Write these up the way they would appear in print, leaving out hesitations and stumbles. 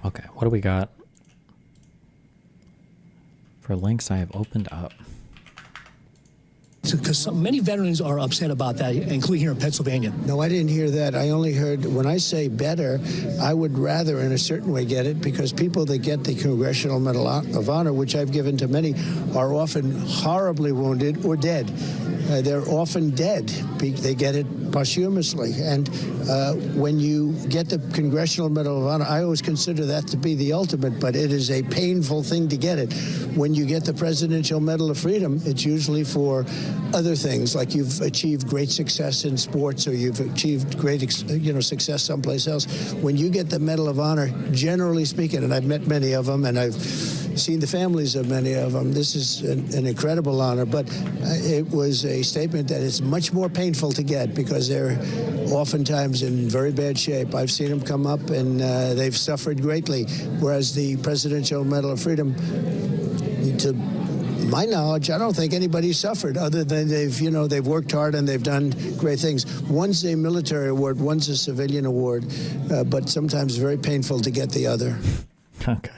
Okay, what do we got? For links I have opened up. Because many veterans are upset about that, including here in Pennsylvania. No, I didn't hear that. I only heard, when I say better, I would rather in a certain way get it, because people that get the Congressional Medal of Honor, which I've given to many, are often horribly wounded or dead. They're often dead. They get it posthumously. And when you get the Congressional Medal of Honor, I always consider that to be the ultimate, but it is a painful thing to get it. When you get the Presidential Medal of Freedom, it's usually for other things, like you've achieved great success in sports, or you've achieved great, success someplace else. When you get the Medal of Honor, generally speaking, and I've met many of them, and I've seen the families of many of them, this is an incredible honor, but it was a statement that it's much more painful to get, because they're oftentimes in very bad shape. I've seen them come up, and they've suffered greatly, whereas the Presidential Medal of Freedom, to my knowledge, I don't think anybody suffered, other than they've worked hard and they've done great things. One's a military award, one's a civilian award, but sometimes very painful to get the other. Okay.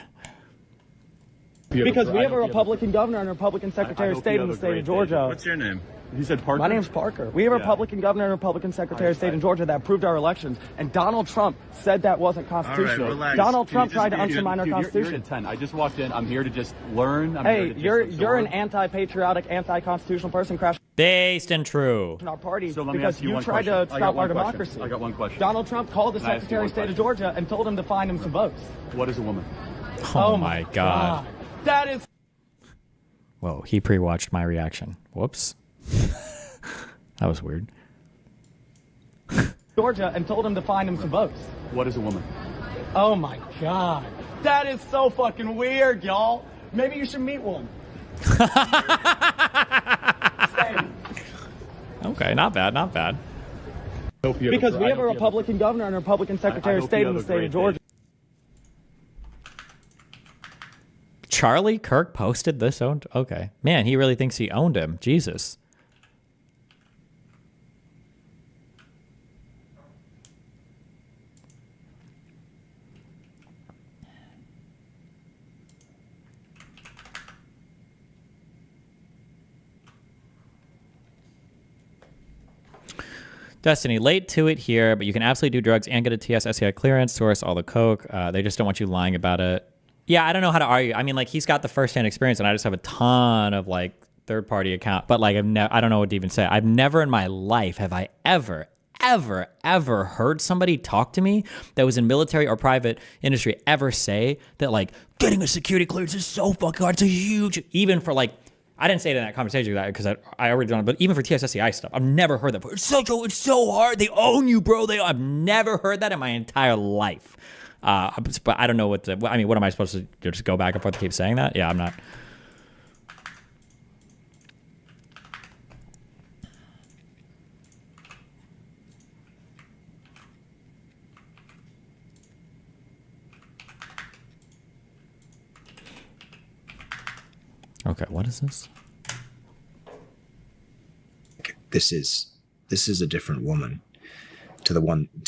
Because we have a Republican governor and a Republican Secretary of State in the state of Georgia. What's your name? You said Parker? My name's Parker. We have a Republican governor and a Republican Secretary of State in Georgia that approved our elections, and Donald Trump said that wasn't constitutional. Relax. Donald Trump tried to undermine our Constitution. You're at 10. I just walked in. I'm here to just learn. Hey, you're an anti-patriotic, anti-constitutional person crashing Based and true. our party So let me because ask you you one tried question. to stop our democracy. I got one question. Donald Trump called the Can I ask you Secretary one of State of question? Georgia and told him to find him some votes. What is a woman? Oh my God. That is... Whoa, he pre-watched my reaction. Whoops. That was weird. Georgia and told him to find him some votes. What is a woman? Oh my God. That is so fucking weird, y'all. Maybe you should meet one. Okay, not bad, not bad. Because we have a Republican governor and a Republican Secretary of State in the state of Georgia. Charlie Kirk posted this owned. Okay. Man, he really thinks he owned him. Jesus. Destiny, late to it here, but you can absolutely do drugs and get a TS/SCI clearance, source all the coke. They just don't want you lying about it. Yeah, I don't know how to argue. I mean, like, he's got the firsthand experience, and I just have a ton of, like, third-party account. But, like, I don't know what to even say. I've never in my life have I ever heard somebody talk to me that was in military or private industry ever say that, like, getting a security clearance is so fucking hard. It's a huge, even for, like, I didn't say it in that conversation because I already done it, but even for TSSCI stuff, I've never heard that before. It's so hard. They own you, bro. I've never heard that in my entire life. But I don't know what I mean, what am I supposed to do? Just go back and forth and keep saying that? Yeah, I'm not. Okay, what is this? This is a different woman to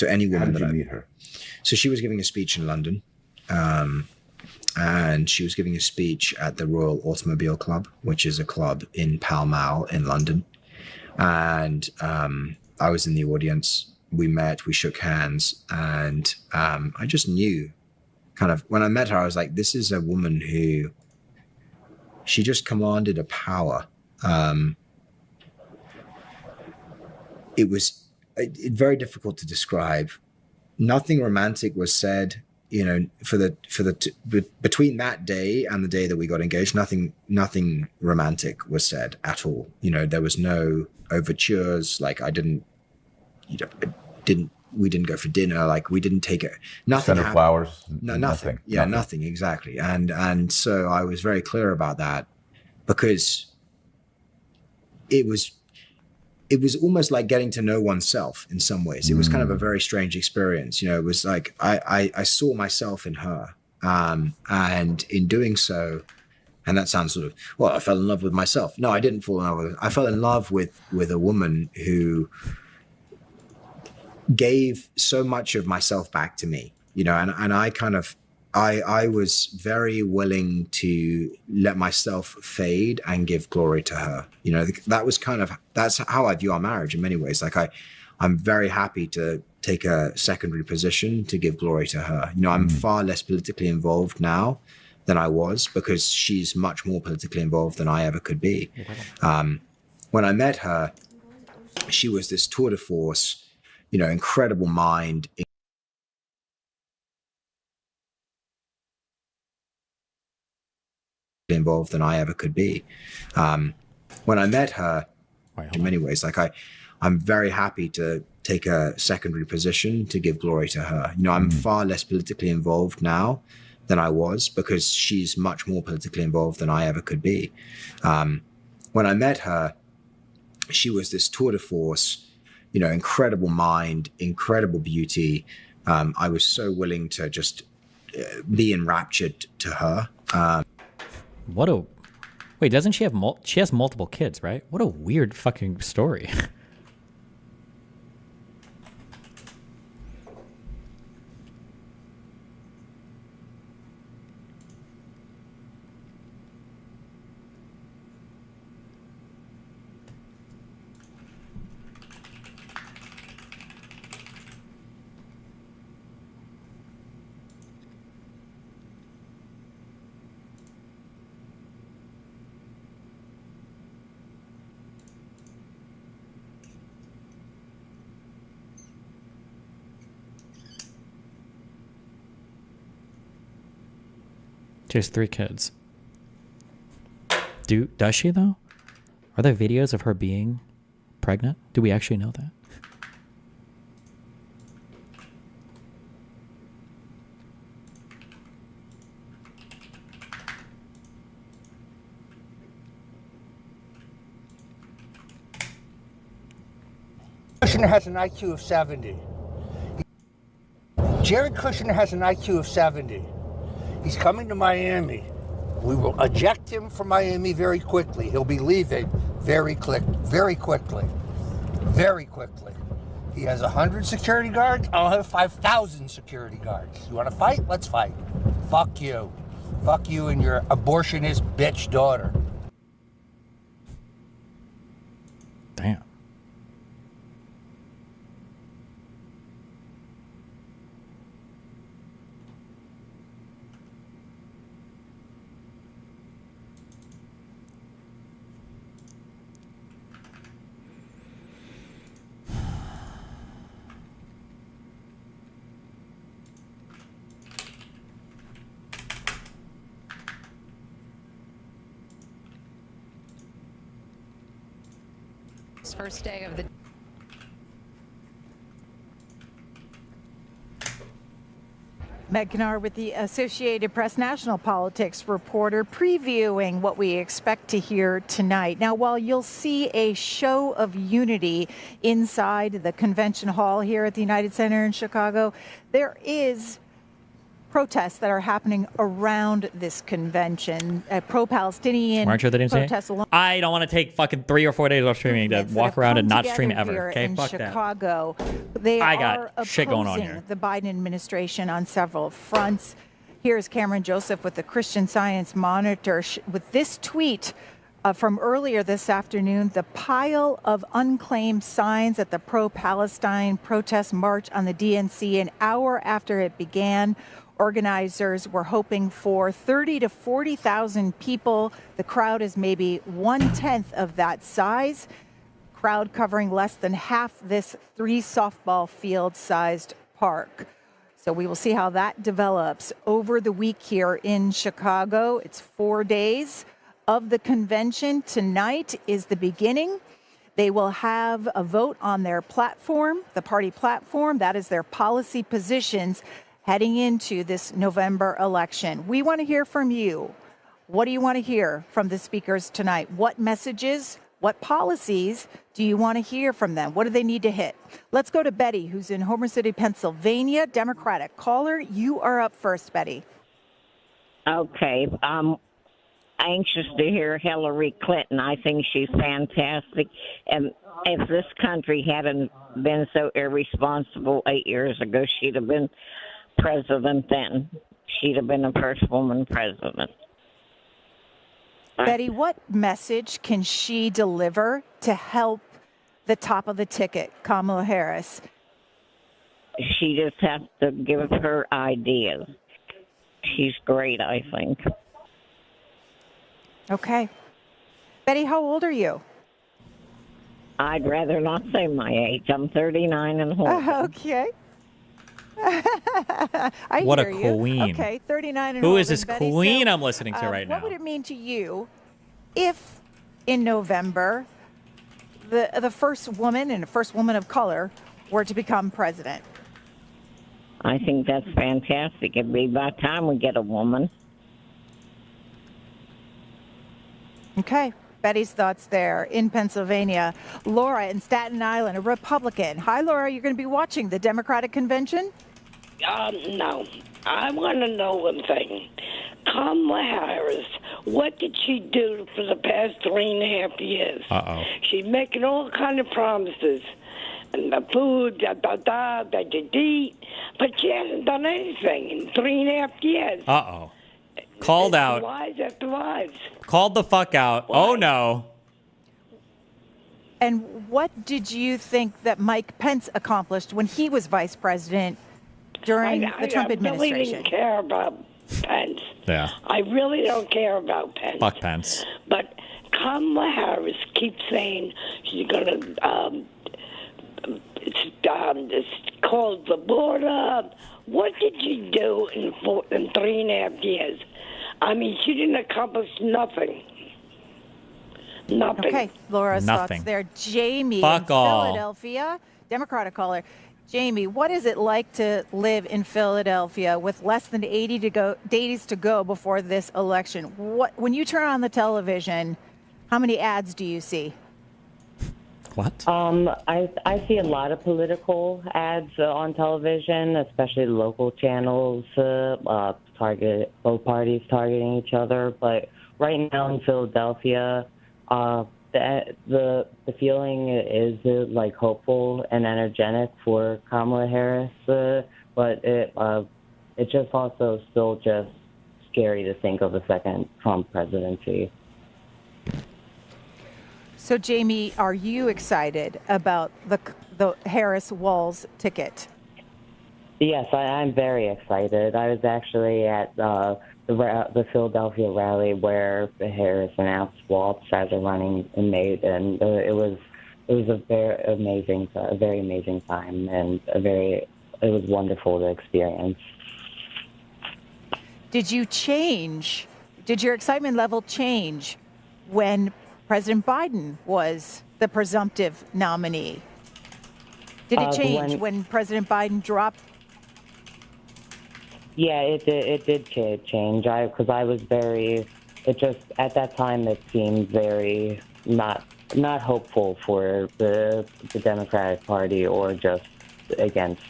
any woman that I meet her. So she was giving a speech in London, and she was giving a speech at the Royal Automobile Club, which is a club in Pall Mall in London. And I was in the audience. We met, we shook hands, and I just knew, kind of, when I met her, I was like, this is a woman who, she just commanded a power. It was very difficult to describe. Nothing romantic was said, between that day and the day that we got engaged. Nothing romantic was said at all. There was no overtures. Like, we didn't go for dinner. Like, we didn't take it. Nothing. Send her flowers. No, nothing. Yeah, nothing. Exactly. And so I was very clear about that, because it was almost like getting to know oneself in some ways. It was kind of a very strange experience. It was like I saw myself in her, and in doing so, and that sounds sort of, well, I fell in love with myself. No, I didn't fall in love with her. I fell in love with a woman who gave so much of myself back to me, and I I was very willing to let myself fade and give glory to her. You know, that's how I view our marriage in many ways. Like I'm very happy to take a secondary position to give glory to her. You know, I'm far less politically involved now than I was because she's much more politically involved than I ever could be. When I met her, she was this tour de force, you know, incredible mind, involved than I ever could be. When I met her, in many ways, like I'm very happy to take a secondary position to give glory to her. You know, I'm far less politically involved now than I was because she's much more politically involved than I ever could be. When I met her, she was this tour de force, you know, incredible mind, incredible beauty. I was so willing to just be enraptured to her. Wait, doesn't she have she has multiple kids, right? What a weird fucking story. She has 3 kids. Does she though? Are there videos of her being pregnant? Do we actually know that? Kushner has an IQ of 70. Jared Kushner has an IQ of 70. He's coming to Miami. We will eject him from Miami very quickly. He'll be leaving very quickly. He has 100 security guards. I'll have 5,000 security guards. You want to fight? Let's fight. Fuck you. Fuck you and your abortionist bitch daughter. Damn. First day of the Meg Kinar with the Associated Press national politics reporter previewing what we expect to hear tonight. Now, while you'll see a show of unity inside the convention hall here at the United Center in Chicago, there is protests that are happening around this convention. Pro-Palestinian protests along. I don't want to take fucking 3 or 4 days off streaming to walk around and not stream ever. Okay, fuck Chicago. that. They I are got shit going on here. opposing the Biden administration on several fronts. Here's Cameron Joseph with the Christian Science Monitor with this tweet from earlier this afternoon. The pile of unclaimed signs at the pro-Palestine protest march on the DNC an hour after it began. Organizers were hoping for 30 to 40,000 people. The crowd is maybe 1/10 of that size. Crowd covering less than half this 3 softball field sized park. So we will see how that develops over the week here in Chicago. It's 4 days of the convention. Tonight is the beginning. They will have a vote on their platform, the party platform. That is their policy positions heading into this November election. We want to hear from you. What do you want to hear from the speakers tonight? What messages, what policies do you want to hear from them? What do they need to hit? Let's go to Betty, who's in Homer City, Pennsylvania, Democratic caller. You are up first, Betty. Okay. I'm anxious to hear Hillary Clinton. I think she's fantastic. And if this country hadn't been so irresponsible 8 years ago, she'd have been president then. she'd have been the first woman president. Betty, what message can she deliver to help the top of the ticket, Kamala Harris? She just has to give her ideas. She's great, I think. Okay. Betty, how old are you? I'd rather not say my age. I'm 39 and horrible. Okay. I What a hear you. queen. Okay, 39 and Who old. is this And Betty, queen I'm listening to right What now? would it mean to you if in November the first woman and the first woman of color were to become president? I think that's fantastic. It'd be about time we get a woman. Okay. Betty's thoughts there. In Pennsylvania, Laura in Staten Island, a Republican. Hi, Laura. You're going to be watching the Democratic convention? No. I want to know one thing. Kamala Harris, what did she do for the past 3.5 years? Uh-oh. She's making all kind of promises. And the food, that you eat. But she hasn't done anything in 3.5 years. Uh-oh. Called It's out. Lies after lies. Called the fuck out. Why? Oh, no. And what did you think that Mike Pence accomplished when he was vice president during the Trump administration? I really didn't care about Pence. Yeah. I really don't care about Pence. Fuck Pence. But Kamala Harris keeps saying she's going to it's called the border. What did she do in 3.5 years? I mean, she didn't accomplish nothing. Nothing. Okay, Laura's Nothing. thoughts there. Jamie Fuck in all. Philadelphia, Democratic caller. Jamie, what is it like to live in Philadelphia with less than 80 days to go before this election? When you turn on the television, how many ads do you see? What? I see a lot of political ads on television, especially local channels, target both parties targeting each other. But right now in Philadelphia, the feeling is like hopeful and energetic for Kamala Harris, but it's just also still just scary to think of a second Trump presidency. So, Jamie, are you excited about the Harris-Walz ticket? Yes, I'm very excited. I was actually at the Philadelphia rally where Harris announced Walz as a running mate, and it was a very amazing time, and it was wonderful to experience. Did your excitement level change when President Biden was the presumptive nominee? Did it change when President Biden dropped? Yeah, it did change. Because I was it just, at that time, it seemed very not hopeful for the Democratic Party or just against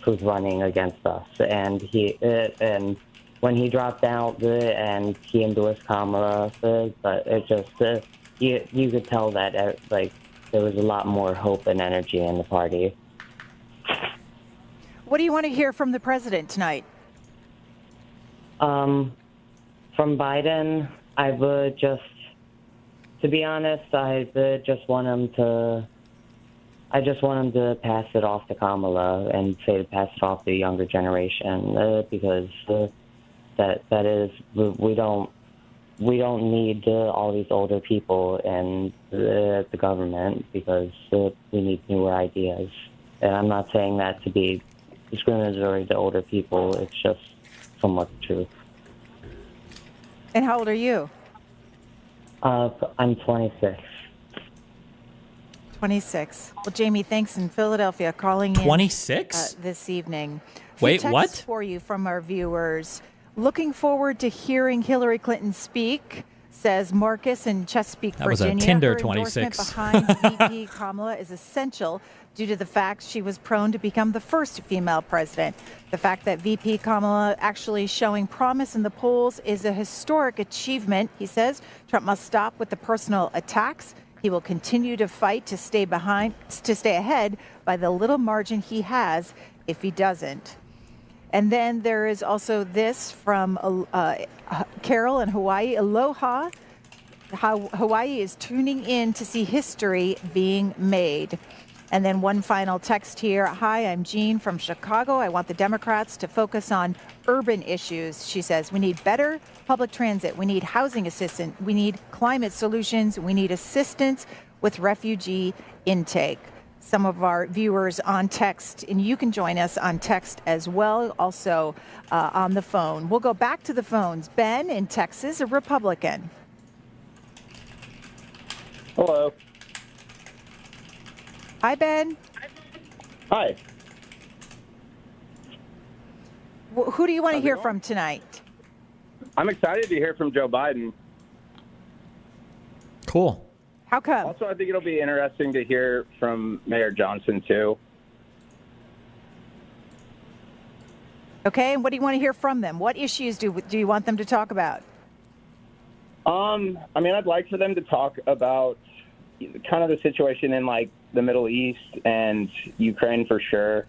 who's running against us. And when he dropped out and he endorsed Kamala, but it just, you could tell that there was a lot more hope and energy in the party. What do you want to hear from the president tonight? From Biden, I would just, to be honest, I just want him to pass it off to Kamala and say to pass it off to the younger generation, because that is, we don't need all these older people in the government, because we need newer ideas. And I'm not saying that to be discriminatory to older people. It's just somewhat the truth. And how old are you? I'm 26. 26. Well, Jamie, thanks in Philadelphia calling in 26? This evening. Wait, Few texts what? for you from our viewers. Looking forward to hearing Hillary Clinton speak, says Marcus in Chesapeake, That was a Virginia. Tinder Her endorsement 26. behind VP Kamala is essential due to the fact she was prone to become the first female president. The fact that VP Kamala actually showing promise in the polls is a historic achievement, he says. Trump must stop with the personal attacks. He will continue to fight to stay ahead by the little margin he has if he doesn't. And then there is also this from Carol in Hawaii. Aloha. How Hawaii is tuning in to see history being made. And then one final text here. Hi, I'm Jean from Chicago. I want the Democrats to focus on urban issues. She says, we need better public transit. We need housing assistance. We need climate solutions. We need assistance with refugee intake. Some of our viewers on text, and you can join us on text as well, also on the phone. We'll go back to the phones. Ben in Texas, a Republican. Hello. Hi, Ben. Hi. Who do you want to hear from tonight? I'm excited to hear from Joe Biden. Cool. How come? Also, I think it'll be interesting to hear from Mayor Johnson, too. Okay, and what do you want to hear from them? What issues do you want them to talk about? I mean, I'd like for them to talk about kind of the situation in, like, the Middle East and Ukraine for sure.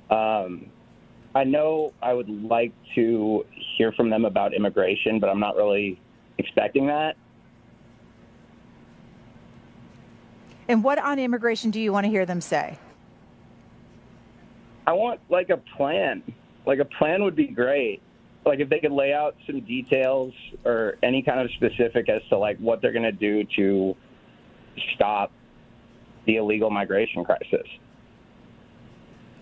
I know I would like to hear from them about immigration, but I'm not really expecting that. And what on immigration do you want to hear them say? I want, like, a plan. Like, a plan would be great. Like, if they could lay out some details or any kind of specific as to, like, what they're going to do to stop the illegal migration crisis.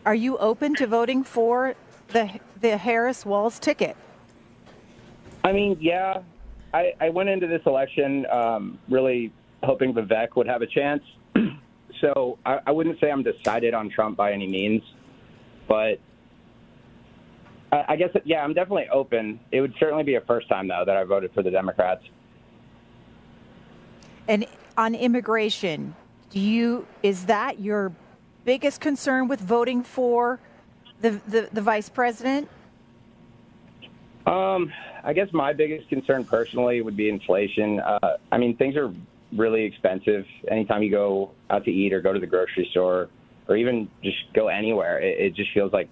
Are you open to voting for the Harris-Walz ticket? I mean, yeah. I went into this election really hoping Vivek would have a chance. So I wouldn't say I'm decided on Trump by any means. But I guess, yeah, I'm definitely open. It would certainly be a first time, though, that I voted for the Democrats. And on immigration, is that your biggest concern with voting for the vice president? I guess my biggest concern personally would be inflation. I mean, things are really expensive. Anytime you go out to eat or go to the grocery store or even just go anywhere, it just feels like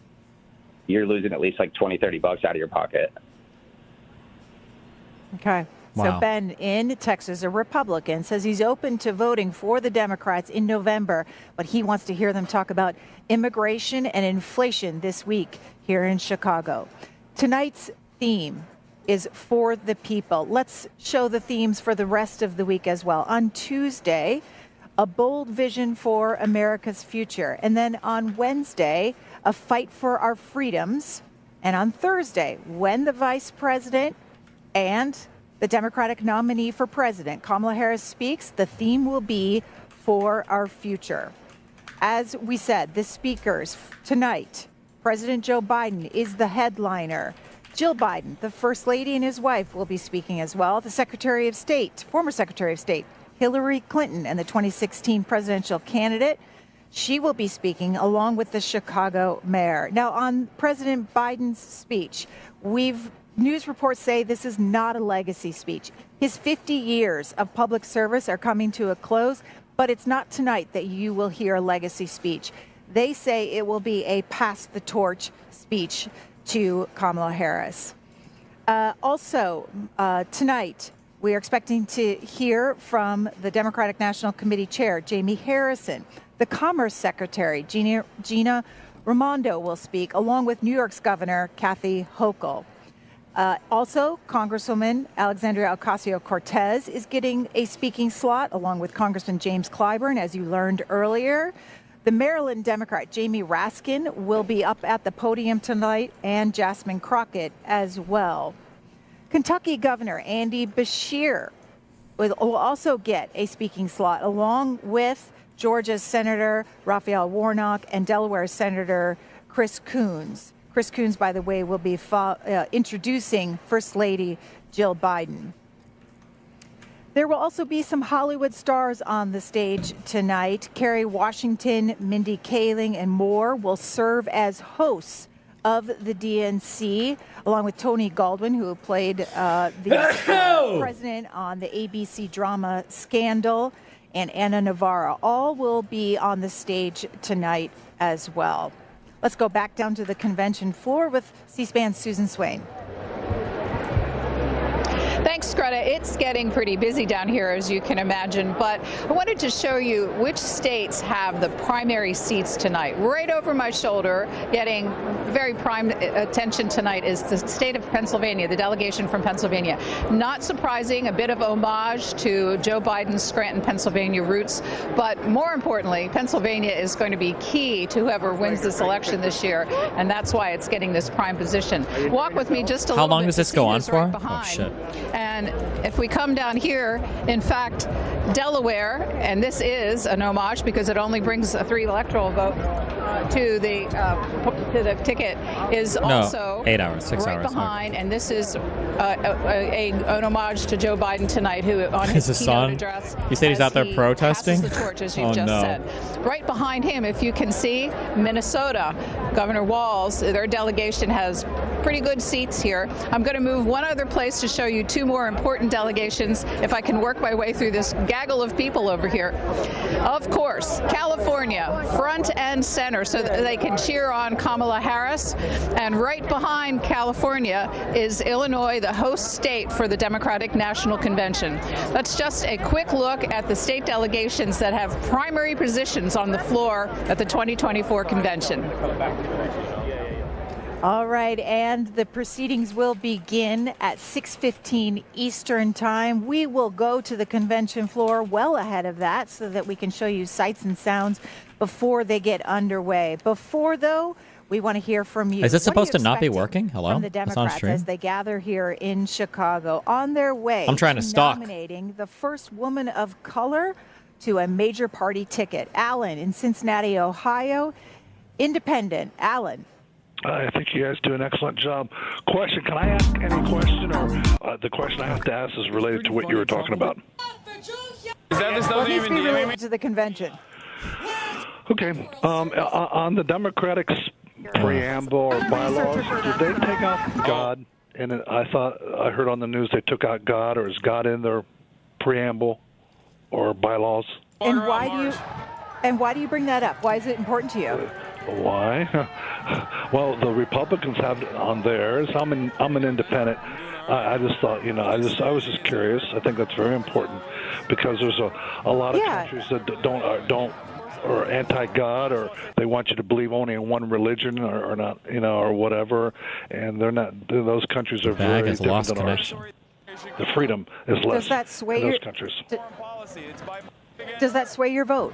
you're losing at least like $20-30 out of your pocket. Okay. Wow. So Ben in Texas, a Republican, says he's open to voting for the Democrats in November, but he wants to hear them talk about immigration and inflation this week here in Chicago. Tonight's theme is for the people. Let's show the themes for the rest of the week as well. On Tuesday, a bold vision for America's future. And then on Wednesday, a fight for our freedoms. And on Thursday, when the vice president and the Democratic nominee for president, Kamala Harris, speaks, the theme will be for our future. As we said, the speakers tonight, President Joe Biden is the headliner. Jill Biden, the First Lady, and his wife will be speaking as well. The Secretary of State, former Secretary of State, Hillary Clinton, and the 2016 presidential candidate, she will be speaking along with the Chicago mayor. Now, on President Biden's speech, news reports say this is not a legacy speech. His 50 years of public service are coming to a close, but it's not tonight that you will hear a legacy speech. They say it will be a pass the torch speech to Kamala Harris. Also, tonight, we are expecting to hear from the Democratic National Committee Chair, Jamie Harrison. The Commerce Secretary, Gina Raimondo, will speak, along with New York's Governor, Kathy Hochul. Also, Congresswoman Alexandria Ocasio-Cortez is getting a speaking slot, along with Congressman James Clyburn, as you learned earlier. The Maryland Democrat, Jamie Raskin, will be up at the podium tonight, and Jasmine Crockett as well. Kentucky Governor Andy Beshear will also get a speaking slot, along with Georgia's Senator Raphael Warnock and Delaware's Senator Chris Coons. Chris Coons, by the way, will be introducing First Lady Jill Biden. There will also be some Hollywood stars on the stage tonight. Kerry Washington, Mindy Kaling, and more will serve as hosts of the DNC, along with Tony Goldwyn, who played the president on the ABC drama Scandal, and Anna Navarro. All will be on the stage tonight as well. Let's go back down to the convention floor with C-SPAN's Susan Swain. Thanks, Greta. It's getting pretty busy down here, as you can imagine, but I wanted to show you which states have the primary seats tonight. Right over my shoulder, getting very prime attention tonight, is the state of Pennsylvania, the delegation from Pennsylvania. Not surprising, a bit of homage to Joe Biden's Scranton, Pennsylvania roots, but more importantly, Pennsylvania is going to be key to whoever wins this election this year, and that's why it's getting this prime position. Walk with me just a little bit. How long does this go on for? Oh, shit. And if we come down here, in fact, Delaware, and this is an homage because it only brings a 3 electoral vote to the ticket, is also 8 hours, 6 right hours. behind, and this is an homage to Joe Biden tonight, who on his keynote address, you said he's out there protesting? passes the torch, as you just said. Right behind him, if you can see, Minnesota, Governor Walz, their delegation has pretty good seats here. I'm going to move one other place to show you 2 more important delegations, if I can work my way through this gaggle of people over here. Of course, California, front and center, so that they can cheer on Kamala Harris. And right behind California is Illinois, the host state for the Democratic National Convention. That's just a quick look at the state delegations that have primary positions on the floor at the 2024 convention. All right, and the proceedings will begin at 6:15 Eastern Time. We will go to the convention floor well ahead of that so that we can show you sights and sounds before they get underway. Before, though, we want to hear from you. Is this supposed to not be working? Hello? From the It's on Democrats stream? as they gather here in Chicago on their way I'm trying to stalk. nominating the first woman of color to a major party ticket. Alan in Cincinnati, Ohio, independent. Alan. I think you guys do an excellent job. Question, can I ask any question, or the question I have to ask is related to what you were talking about? What needs to be related to the convention? Okay. On the Democratic preamble or bylaws, did they take out God? And I heard on the news they took out God, or is God in their preamble or bylaws? And why do you bring that up? Why is it important to you? Why? Well, the Republicans have it on theirs. I'm an independent. I just thought, I was just curious. I think that's very important because there's a lot of countries that don't or anti-God, or they want you to believe only in one religion or not, or whatever. And they're not. Those countries are very different than ours. The freedom is less in those countries. Does that sway your vote?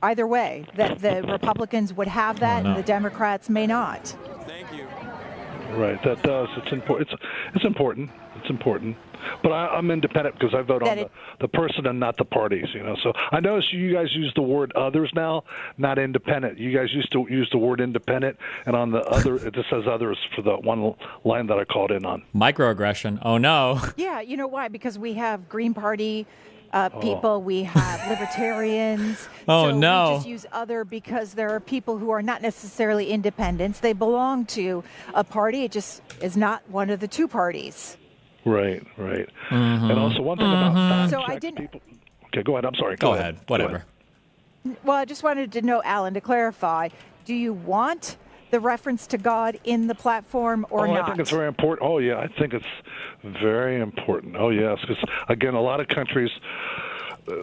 Either way, that the Republicans would have that and the Democrats may not. Thank you. Right, that does. It's important. It's important. It's important. But I'm independent because I vote on the person and not the parties. So I notice you guys use the word others now, not independent. You guys used to use the word independent, and on the other, it just says others for the one line that I called in on. Microaggression. Oh no. Yeah, you know why? Because we have Green Party people, we have libertarians. Oh, so no. We just use other because there are people who are not necessarily independents. They belong to a party. It just is not one of the 2 parties. Right. And also one thing about fact-check people. Okay, go ahead. I'm sorry. Go ahead. Whatever. Well, I just wanted to know, Alan, to clarify, do you want the reference to God in the platform or not? I think it's very important. Oh, yeah, I think it's very important. Oh, yes, because, again, a lot of countries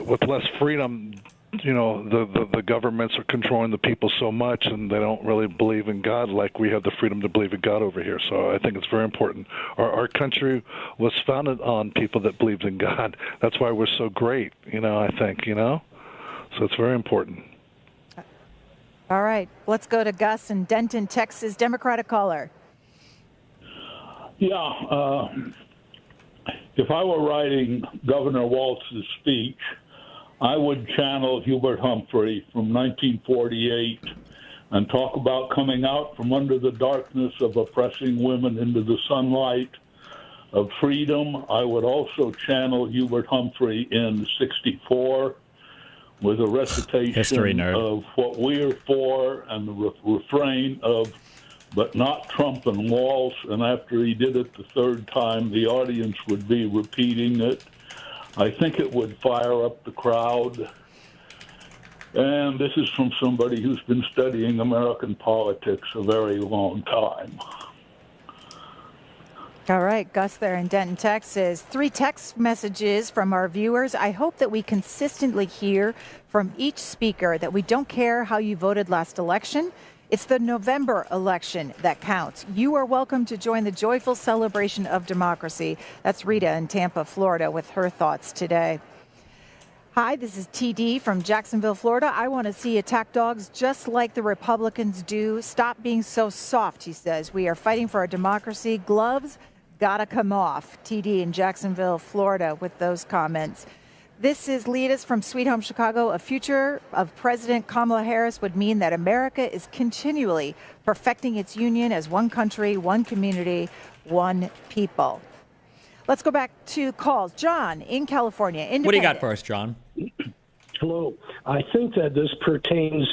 with less freedom, the governments are controlling the people so much, and they don't really believe in God like we have the freedom to believe in God over here. So I think it's very important. Our country was founded on people that believed in God. That's why we're so great, I think, So it's very important. All right, let's go to Gus in Denton, Texas, Democratic caller. Yeah, if I were writing Governor Walz's speech, I would channel Hubert Humphrey from 1948 and talk about coming out from under the darkness of oppressing women into the sunlight of freedom. I would also channel Hubert Humphrey in 64 with a recitation of what we're for and the refrain of, but not Trump and Walz. And after he did it the 3rd time, the audience would be repeating it. I think it would fire up the crowd. And this is from somebody who's been studying American politics a very long time. All right, Gus there in Denton, Texas. 3 text messages from our viewers. I hope that we consistently hear from each speaker that we don't care how you voted last election. It's the November election that counts. You are welcome to join the joyful celebration of democracy. That's Rita in Tampa, Florida, with her thoughts today. Hi, this is TD from Jacksonville, Florida. I want to see attack dogs just like the Republicans do. Stop being so soft, he says. We are fighting for our democracy. Gloves gotta come off. TD in Jacksonville, Florida, with those comments. This is Leadus from Sweet Home Chicago. A future of President Kamala Harris would mean that America is continually perfecting its union as one country, one community, one people. Let's go back to calls. John in California. What do you got for us, John? Hello. I think that this pertains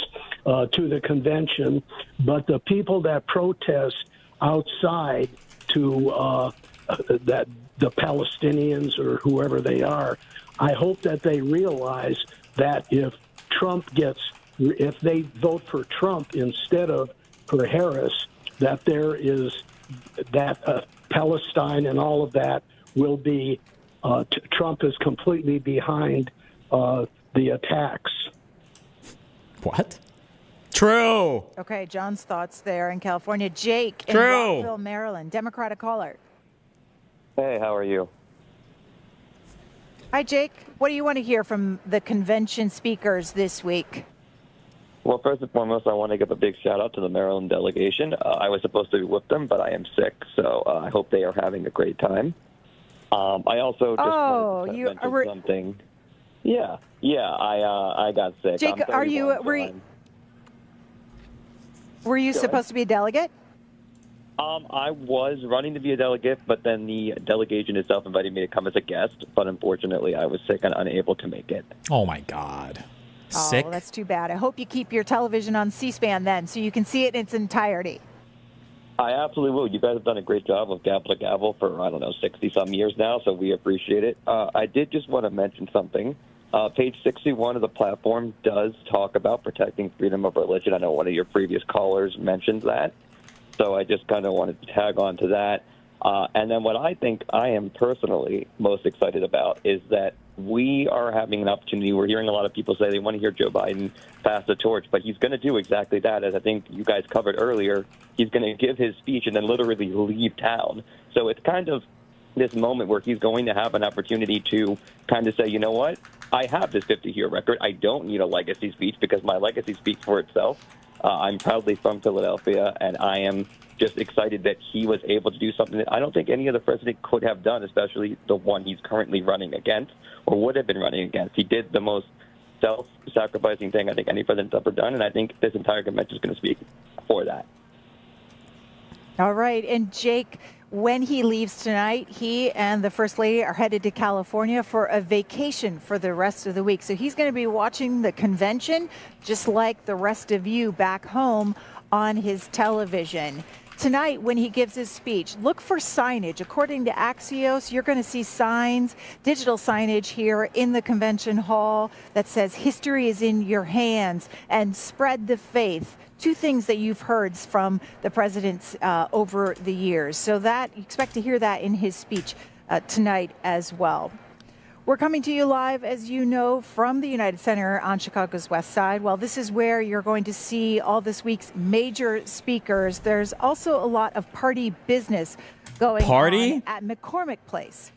to the convention, but the people that protest outside to that the Palestinians or whoever they are, I hope that they realize that if they vote for Trump instead of for Harris, that there is that Palestine and all of that will be Trump is completely behind the attacks. What? True. Okay, John's thoughts there in California. Jake in True. Rockville, Maryland. Democratic caller. Hey, how are you? Hi, Jake. What do you want to hear from the convention speakers this week? Well, first and foremost, I want to give a big shout out to the Maryland delegation. I was supposed to be with them, but I am sick, so I hope they are having a great time. I also just wanted to mention something. Yeah, I got sick. Jake, were you supposed to be a delegate? I was running to be a delegate, but then the delegation itself invited me to come as a guest, but unfortunately I was sick and unable to make it. Oh, my God. Sick? Oh, that's too bad. I hope you keep your television on C-SPAN then so you can see it in its entirety. I absolutely will. You guys have done a great job of gavel to gavel for, 60-some years now, so we appreciate it. I did just want to mention something. Page 61 of the platform does talk about protecting freedom of religion. I know one of your previous callers mentioned that. So I just kind of wanted to tag on to that. And then what I think I am personally most excited about is that we are having an opportunity. We're hearing a lot of people say they want to hear Joe Biden pass the torch, but he's going to do exactly that. As I think you guys covered earlier, he's going to give his speech and then literally leave town. So it's kind of this moment where he's going to have an opportunity to kind of say, you know what, I have this 50-year record. I don't need a legacy speech because my legacy speaks for itself. I'm proudly from Philadelphia, and I am just excited that he was able to do something that I don't think any other president could have done, especially the one he's currently running against or would have been running against. He did the most self-sacrificing thing I think any president's ever done, and I think this entire convention is going to speak for that. All right. And Jake, when he leaves tonight, he and the First Lady are headed to California for a vacation for the rest of the week. So he's going to be watching the convention just like the rest of you back home on his television. Tonight, when he gives his speech, look for signage. According to Axios, you're going to see signs, digital signage here in the convention hall that says history is in your hands and spread the faith. Two things that you've heard from the presidents over the years. So that you expect to hear that in his speech tonight as well. We're coming to you live, as you know, from the United Center on Chicago's West Side. Well, this is where you're going to see all this week's major speakers. There's also a lot of party business going on at McCormick Place,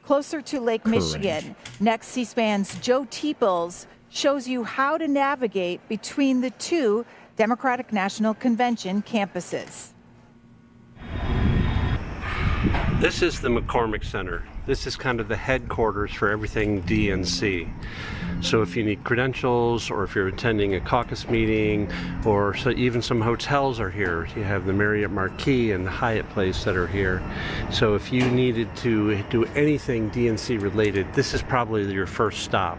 closer to Lake Michigan. Next, C-SPAN's Joe Teeples shows you how to navigate between the two Democratic National Convention campuses. This is the McCormick Center. This is kind of the headquarters for everything DNC. So if you need credentials, or if you're attending a caucus meeting, or so even some hotels are here. You have the Marriott Marquis and the Hyatt Place that are here. So if you needed to do anything DNC related, this is probably your first stop.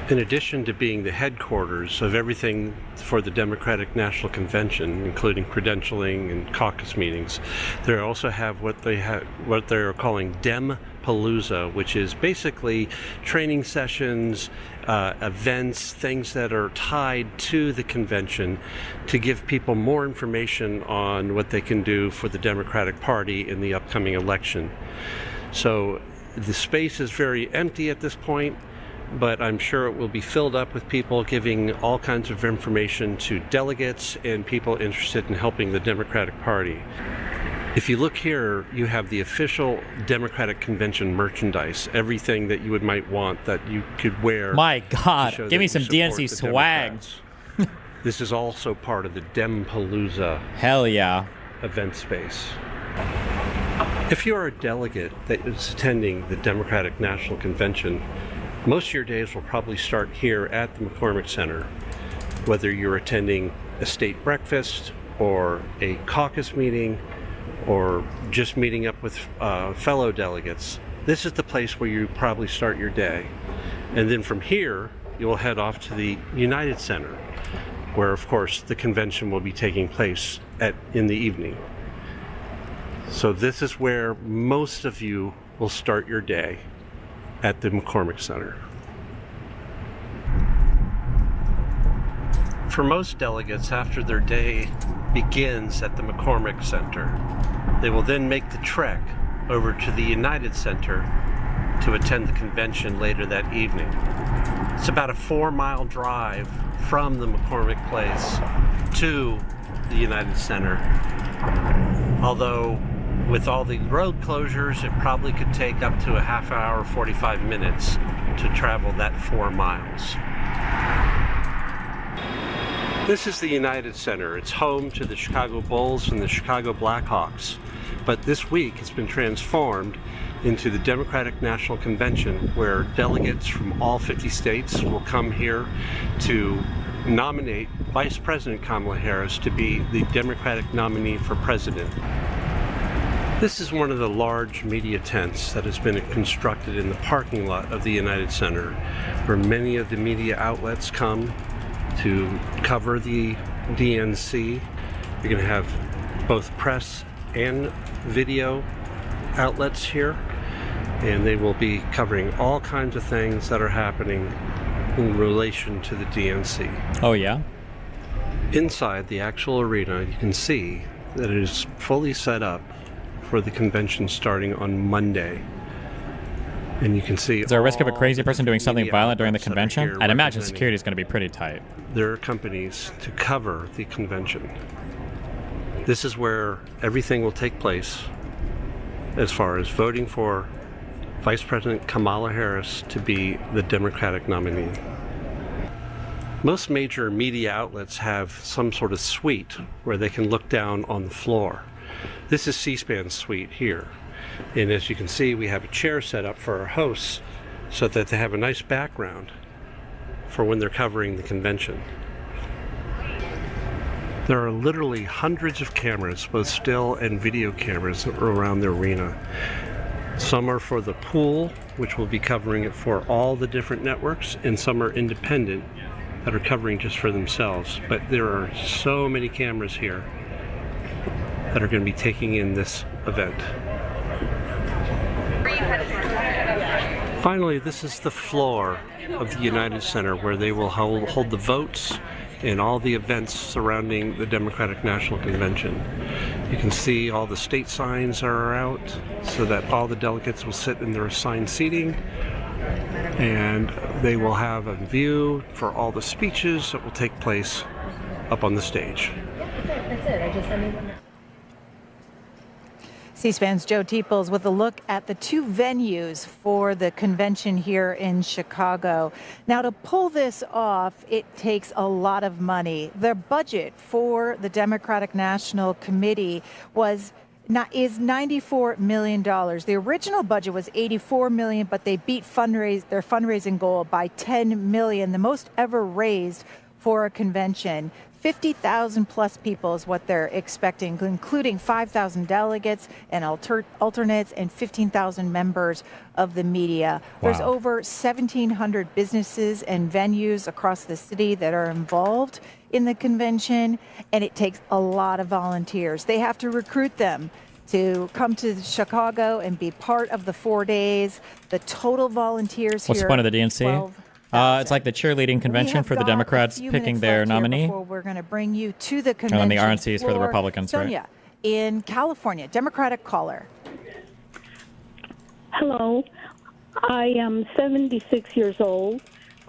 In addition to being the headquarters of everything for the Democratic National Convention, including credentialing and caucus meetings, they also have what they are calling Dem Dempalooza, which is basically training sessions, events, things that are tied to the convention to give people more information on what they can do for the Democratic Party in the upcoming election. So the space is very empty at this point, but I'm sure it will be filled up with people giving all kinds of information to delegates and people interested in helping the Democratic Party. If you look here, you have the official Democratic Convention merchandise, everything that you might want that you could wear. My God, give me some DNC swag. This is also part of the Dempalooza. Hell yeah. Event space. If you're a delegate that is attending the Democratic National Convention, most of your days will probably start here at the McCormick Center, whether you're attending a state breakfast or a caucus meeting or just meeting up with fellow delegates. This is the place where you probably start your day. And then from here, you'll head off to the United Center, where of course the convention will be taking place in the evening. So this is where most of you will start your day, at the McCormick Center. For most delegates, after their day begins at the McCormick Center, they will then make the trek over to the United Center to attend the convention later that evening. It's about a 4-mile drive from the McCormick Place to the United Center. Although with all the road closures, it probably could take up to a half hour, 45 minutes to travel that 4 miles. This is the United Center. It's home to the Chicago Bulls and the Chicago Blackhawks. But this week it's been transformed into the Democratic National Convention, where delegates from all 50 states will come here to nominate Vice President Kamala Harris to be the Democratic nominee for president. This is one of the large media tents that has been constructed in the parking lot of the United Center, where many of the media outlets come to cover the DNC. You're going to have both press and video outlets here, and they will be covering all kinds of things that are happening in relation to the DNC. Oh yeah? Inside the actual arena, you can see that it is fully set up for the convention starting on Monday. And you can see, is there a risk of a crazy person doing something violent during the convention? I'd imagine security is going to be pretty tight. There are companies to cover the convention. This is where everything will take place as far as voting for Vice President Kamala Harris to be the Democratic nominee. Most major media outlets have some sort of suite where they can look down on the floor. This is C-SPAN's suite here. And as you can see, we have a chair set up for our hosts so that they have a nice background for when they're covering the convention. There are literally hundreds of cameras, both still and video cameras, around the arena. Some are for the pool, which will be covering it for all the different networks, and some are independent that are covering just for themselves. But there are so many cameras here that are going to be taking in this event. Finally, this is the floor of the United Center, where they will hold the votes and all the events surrounding the Democratic National Convention. You can see all the state signs are out so that all the delegates will sit in their assigned seating, and they will have a view for all the speeches that will take place up on the stage. That's it. I just sent one. C-SPAN's Joe Teeples with a look at the two venues for the convention here in Chicago. Now, to pull this off, it takes a lot of money. The budget for the Democratic National Committee is $94 million. The original budget was $84 million, but they beat their fundraising goal by $10 million, the most ever raised for a convention. 50,000 plus people is what they're expecting, including 5,000 delegates and alternates and 15,000 members of the media. Wow. There's over 1,700 businesses and venues across the city that are involved in the convention, and it takes a lot of volunteers. They have to recruit them. to come to Chicago and be part of the 4 days. The total volunteers What's here. the point of the DNC? It's like the cheerleading convention for the Democrats picking their nominee. We're going to bring you to the convention. And then the RNC is for the floor. Republicans, Sonia, right? in California, Democratic caller. Hello. I am 76 years old.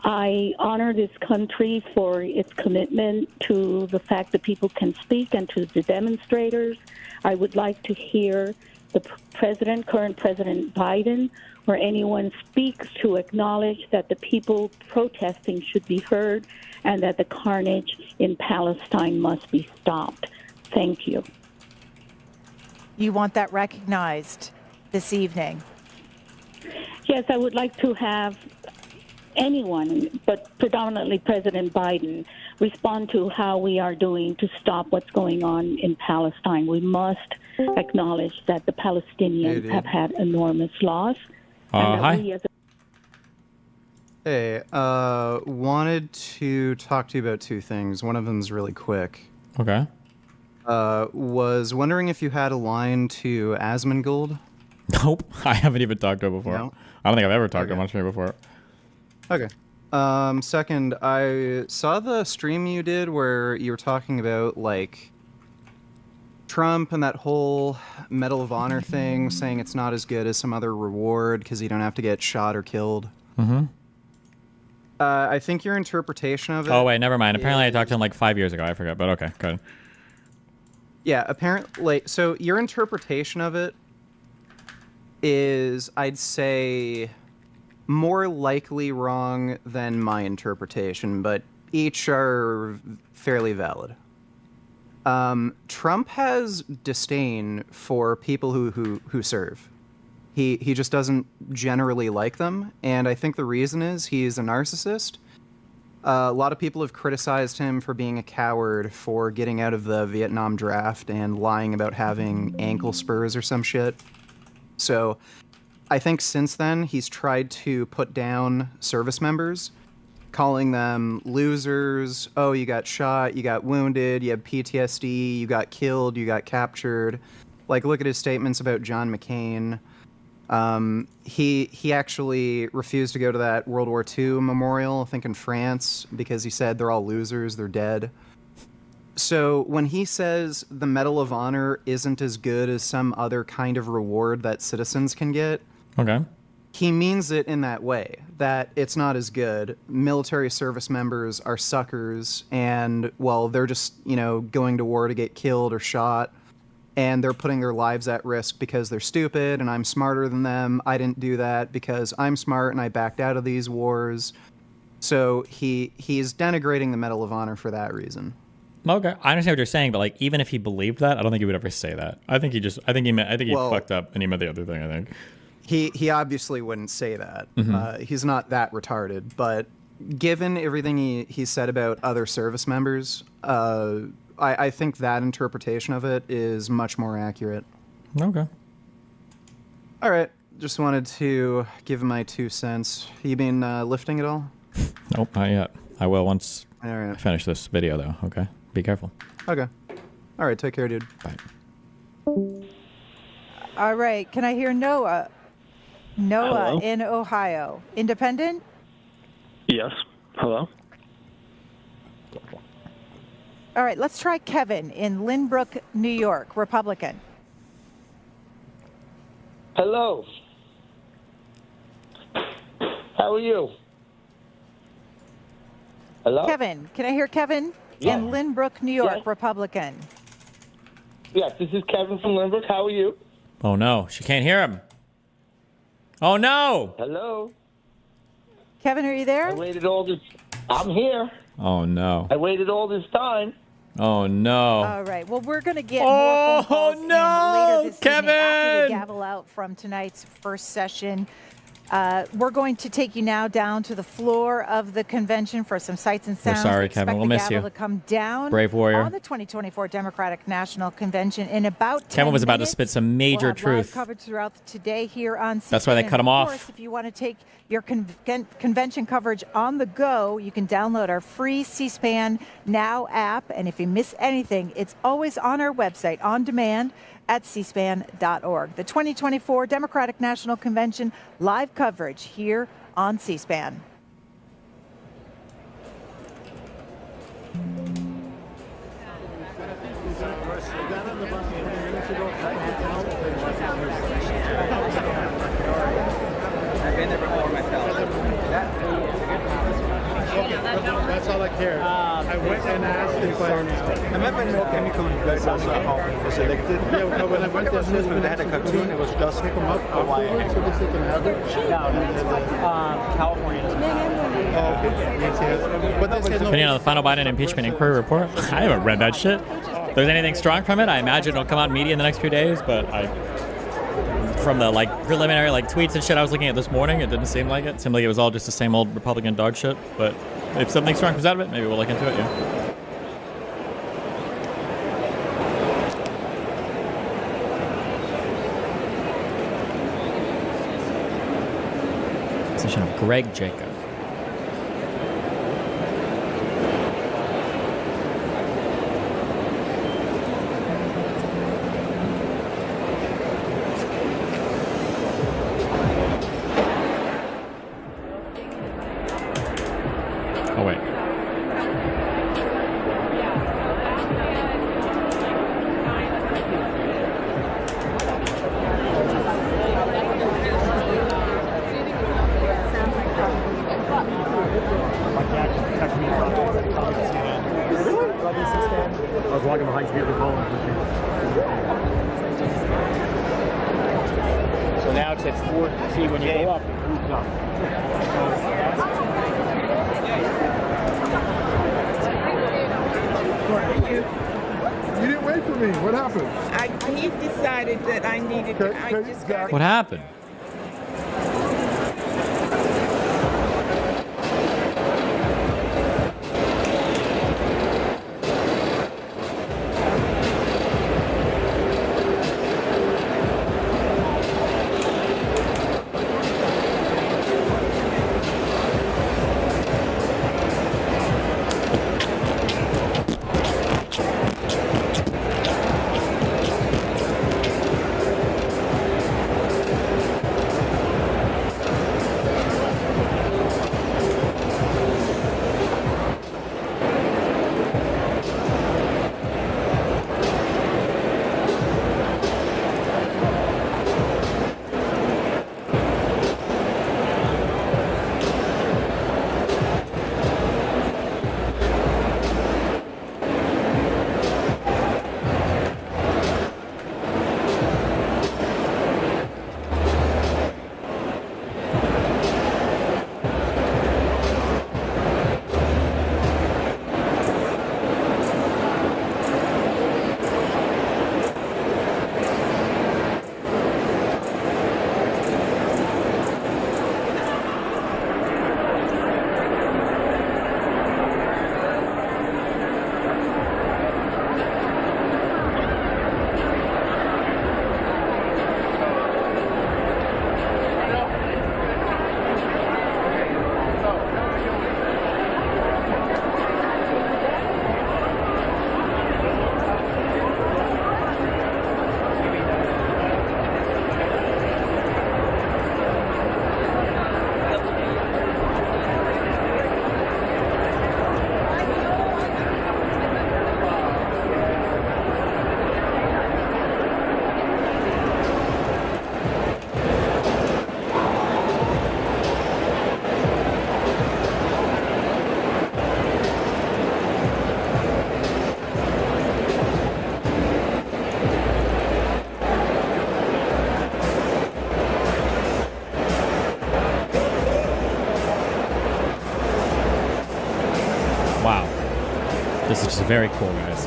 I honor this country for its commitment to the fact that people can speak and to the demonstrators. I would like to hear the current President Biden, or anyone speaks to acknowledge that the people protesting should be heard and that the carnage in Palestine must be stopped. Thank you. You want that recognized this evening? Yes, I would like to have anyone, but predominantly President Biden, respond to how we are doing to stop what's going on in Palestine. We must acknowledge that the Palestinians have had enormous loss. Hi. Hey, wanted to talk to you about two things. One of them's really quick. Okay. Was wondering if you had a line to Asmongold. Nope, I haven't even talked to him before. No? I don't think I've ever talked to him on stream before. Okay. Second, I saw the stream you did where you were talking about, like, Trump and that whole Medal of Honor thing, saying it's not as good as some other reward because you don't have to get shot or killed. Mm-hmm. I think your interpretation of it... Oh, wait, never mind. Apparently I talked to him like 5 years ago. I forgot, but okay, go ahead. Yeah, apparently... So your interpretation of it is, I'd say, more likely wrong than my interpretation, but each are fairly valid. Trump has disdain for people who serve. He just doesn't generally like them, and I think the reason is he's a narcissist. A lot of people have criticized him for being a coward, for getting out of the Vietnam draft and lying about having ankle spurs or some shit. So I think since then he's tried to put down service members, calling them losers. Oh, you got shot, you got wounded, you have PTSD, you got killed, you got captured. Like, look at his statements about John McCain. He actually refused to go to that World War II memorial, I think in France, because he said they're all losers, they're dead. So when he says the Medal of Honor isn't as good as some other kind of reward that citizens can get, okay, he means it in that way, that it's not as good. Military service members are suckers, and, well, they're just, going to war to get killed or shot, and they're putting their lives at risk because they're stupid, and I'm smarter than them. I didn't do that because I'm smart and I backed out of these wars. So he's denigrating the Medal of Honor for that reason. Okay, I understand what you're saying, but like, even if he believed that, I don't think he would ever say that. I think he fucked up and he meant the other thing. I think he obviously wouldn't say that. Mm-hmm. He's not that retarded. But given everything he said about other service members, I think that interpretation of it is much more accurate. Okay. All right, just wanted to give my 2 cents. You been lifting at all? Nope, not yet. I will once all right. I finish this video, though. Okay, be careful. Okay. All right, take care, dude. Bye. All right, can I hear Noah? Noah Hello? in Ohio. Independent? Yes. Hello? All right, let's try Kevin in Lynbrook, New York, Republican. Hello. How are you? Hello? Kevin, can I hear Kevin in Lynbrook, New York, Republican? Yes, this is Kevin from Lynbrook. How are you? Oh no, she can't hear him. Oh no! Hello? Kevin, are you there? I waited all this... I'm here. Oh no. I waited all this time. Oh no. All right. Well, we're going to get more phone calls in later this evening after the gavel out from tonight's first session. We're going to take you now down to the floor of the convention for some sights and sounds. We're sorry, Kevin. We'll miss you. To come down Brave warrior. on the 2024 Democratic National Convention in about 10 Kevin was about to minutes. spit some major We'll have truth. live coverage throughout today here on That's why they CNN. cut him Of off. course, if you want to take your convention coverage on the go, you can download our free C-SPAN Now app. And if you miss anything, it's always on our website on demand at cspan.org. The 2024 Democratic National Convention live coverage here on C-SPAN. I've been there before myself. That's all I care. I went and asked if I remember no chemical you guys also was elected. Yeah, no, when I went there, they had a cartoon. It was just pick them up. Why? So they can have it. No, California doesn't have. Oh, okay. Yes, yes. But there's no. Opinion on the final Biden impeachment inquiry report? I haven't read that shit. If there's anything strong from it, I imagine it'll come out in media in the next few days, but from the preliminary tweets and shit I was looking at this morning, it didn't seem like it. It seemed like it was all just the same old Republican dog shit. But if something strong comes out of it, maybe we'll look into it, yeah. Position of Greg Jacob. Oh, wait. I was walking behind you calling. So now it's at 4. See, when you go up, it moves up. You didn't wait for me. What happened? He decided that I needed to. I just got What happened? This is just very cool, guys.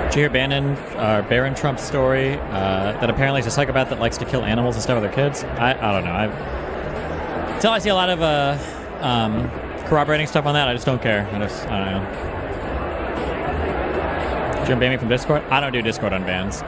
Did you hear Barron Trump's story that apparently he's a psychopath that likes to kill animals and stuff with their kids? I don't know. Until I see a lot of corroborating stuff on that, I just don't care. I don't know. Did you ban me from Discord? I don't do Discord on bans.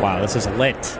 Wow, this is lit.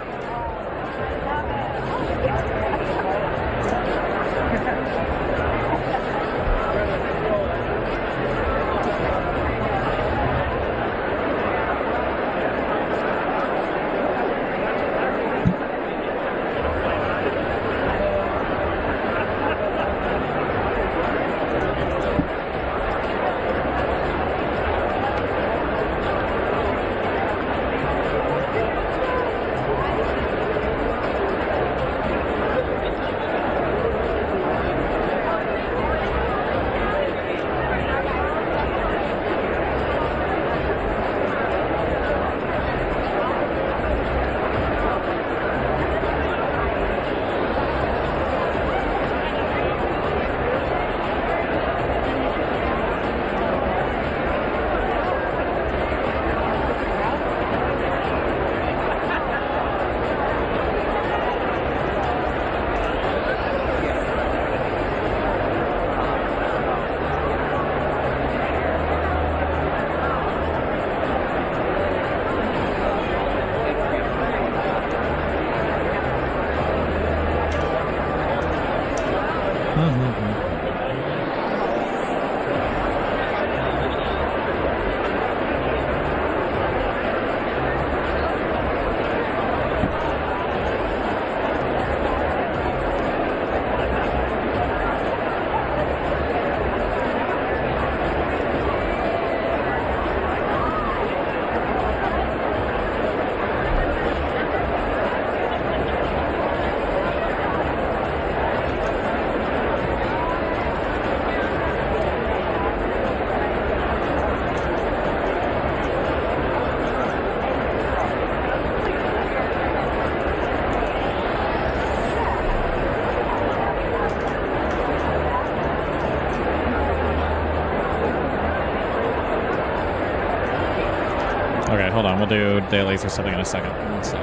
Okay, hold on. We'll do dailies or something in a second. 1 sec.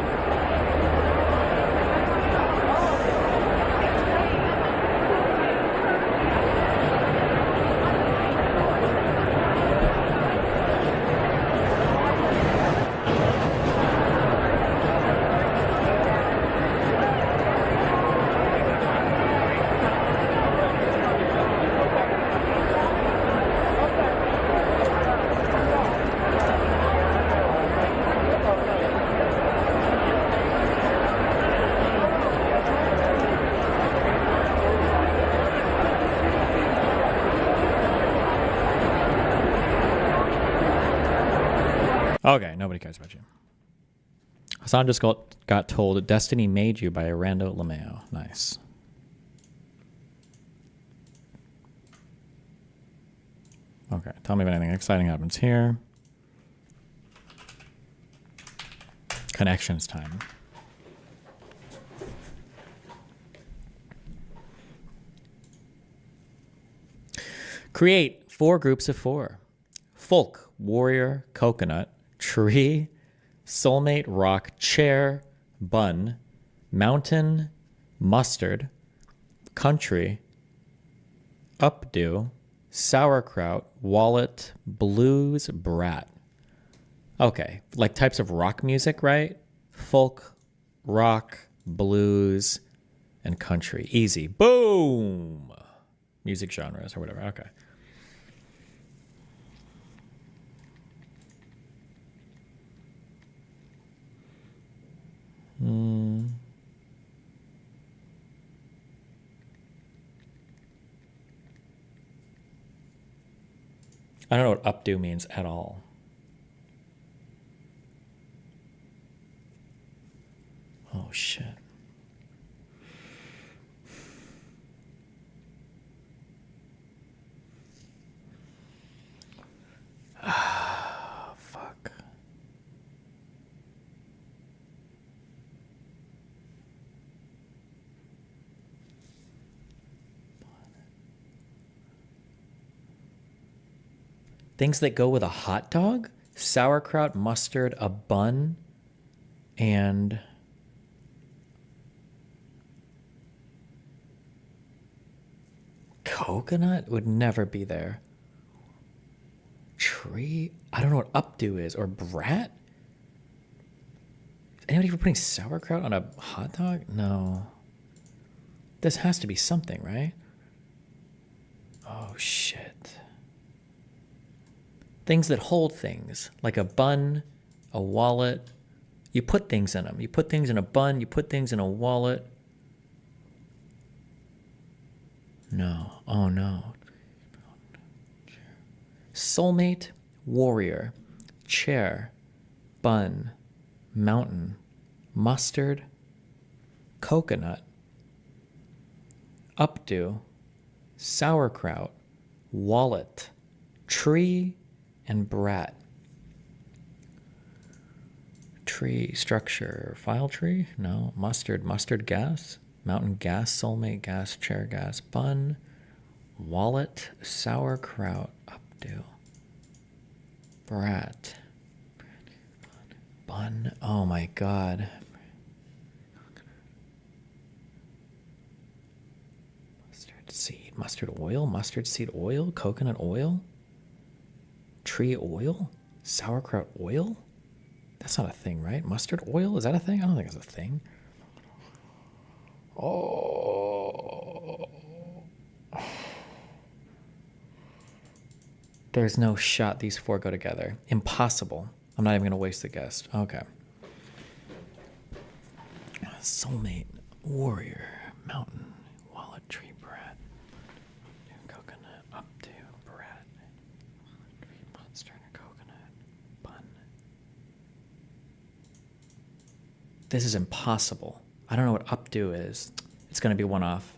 Okay, nobody cares about you. Hassan just got told Destiny made you by Arando Lameo. Nice. Okay, tell me if anything exciting happens here. Connections time. Create 4 groups of 4. Folk, warrior, coconut, tree, soulmate, rock, chair, bun, mountain, mustard, country, updo, sauerkraut, wallet, blues, brat. Okay, like types of rock music, right? Folk, rock, blues, and country. Easy. Boom! Music genres or whatever. Okay. I don't know what updo means at all. Oh, shit. Ah, fuck. Things that go with a hot dog? Sauerkraut, mustard, a bun, and coconut would never be there. Tree? I don't know what updo is. Or brat? Is anybody ever putting sauerkraut on a hot dog? No. This has to be something, right? Oh, shit. Things that hold things, like a bun, a wallet. You put things in them. You put things in a bun. You put things in a wallet. No. Oh, no. Soulmate, warrior, chair, bun, mountain, mustard, coconut, updo, sauerkraut, wallet, tree, and brat. Tree, structure, file tree? No. Mustard, mustard gas, mountain gas, soulmate gas, chair gas, bun, wallet, sauerkraut, updo, brat, bun. Oh my god. Mustard seed, mustard oil, mustard seed oil, coconut oil, tree oil, sauerkraut oil. That's not a thing, right? Mustard oil? Is that a thing? I don't think it's a thing. Oh. There's no shot these 4 go together. Impossible. I'm not even going to waste a guess. Okay. Soulmate, warrior, mountain, wallet, tree, brat, coconut, updo, brat, mustard, coconut, bun. This is impossible. I don't know what updo is. It's going to be one off.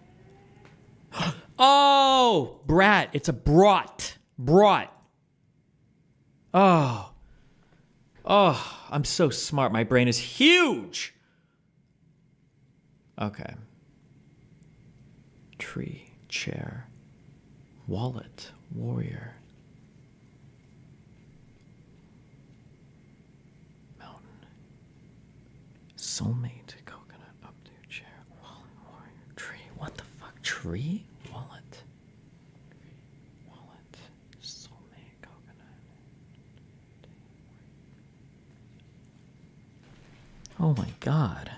Oh, brat. It's a brat. Brat. Oh. Oh, I'm so smart. My brain is huge. Okay. Tree, chair, wallet, warrior, mountain, soulmate, coconut, updo, chair, wallet, warrior, tree. What the fuck? Tree? Wallet. Wallet, soulmate, coconut. Oh my god.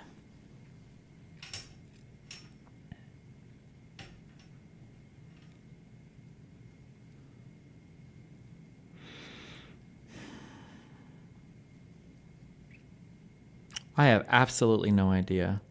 I have absolutely no idea.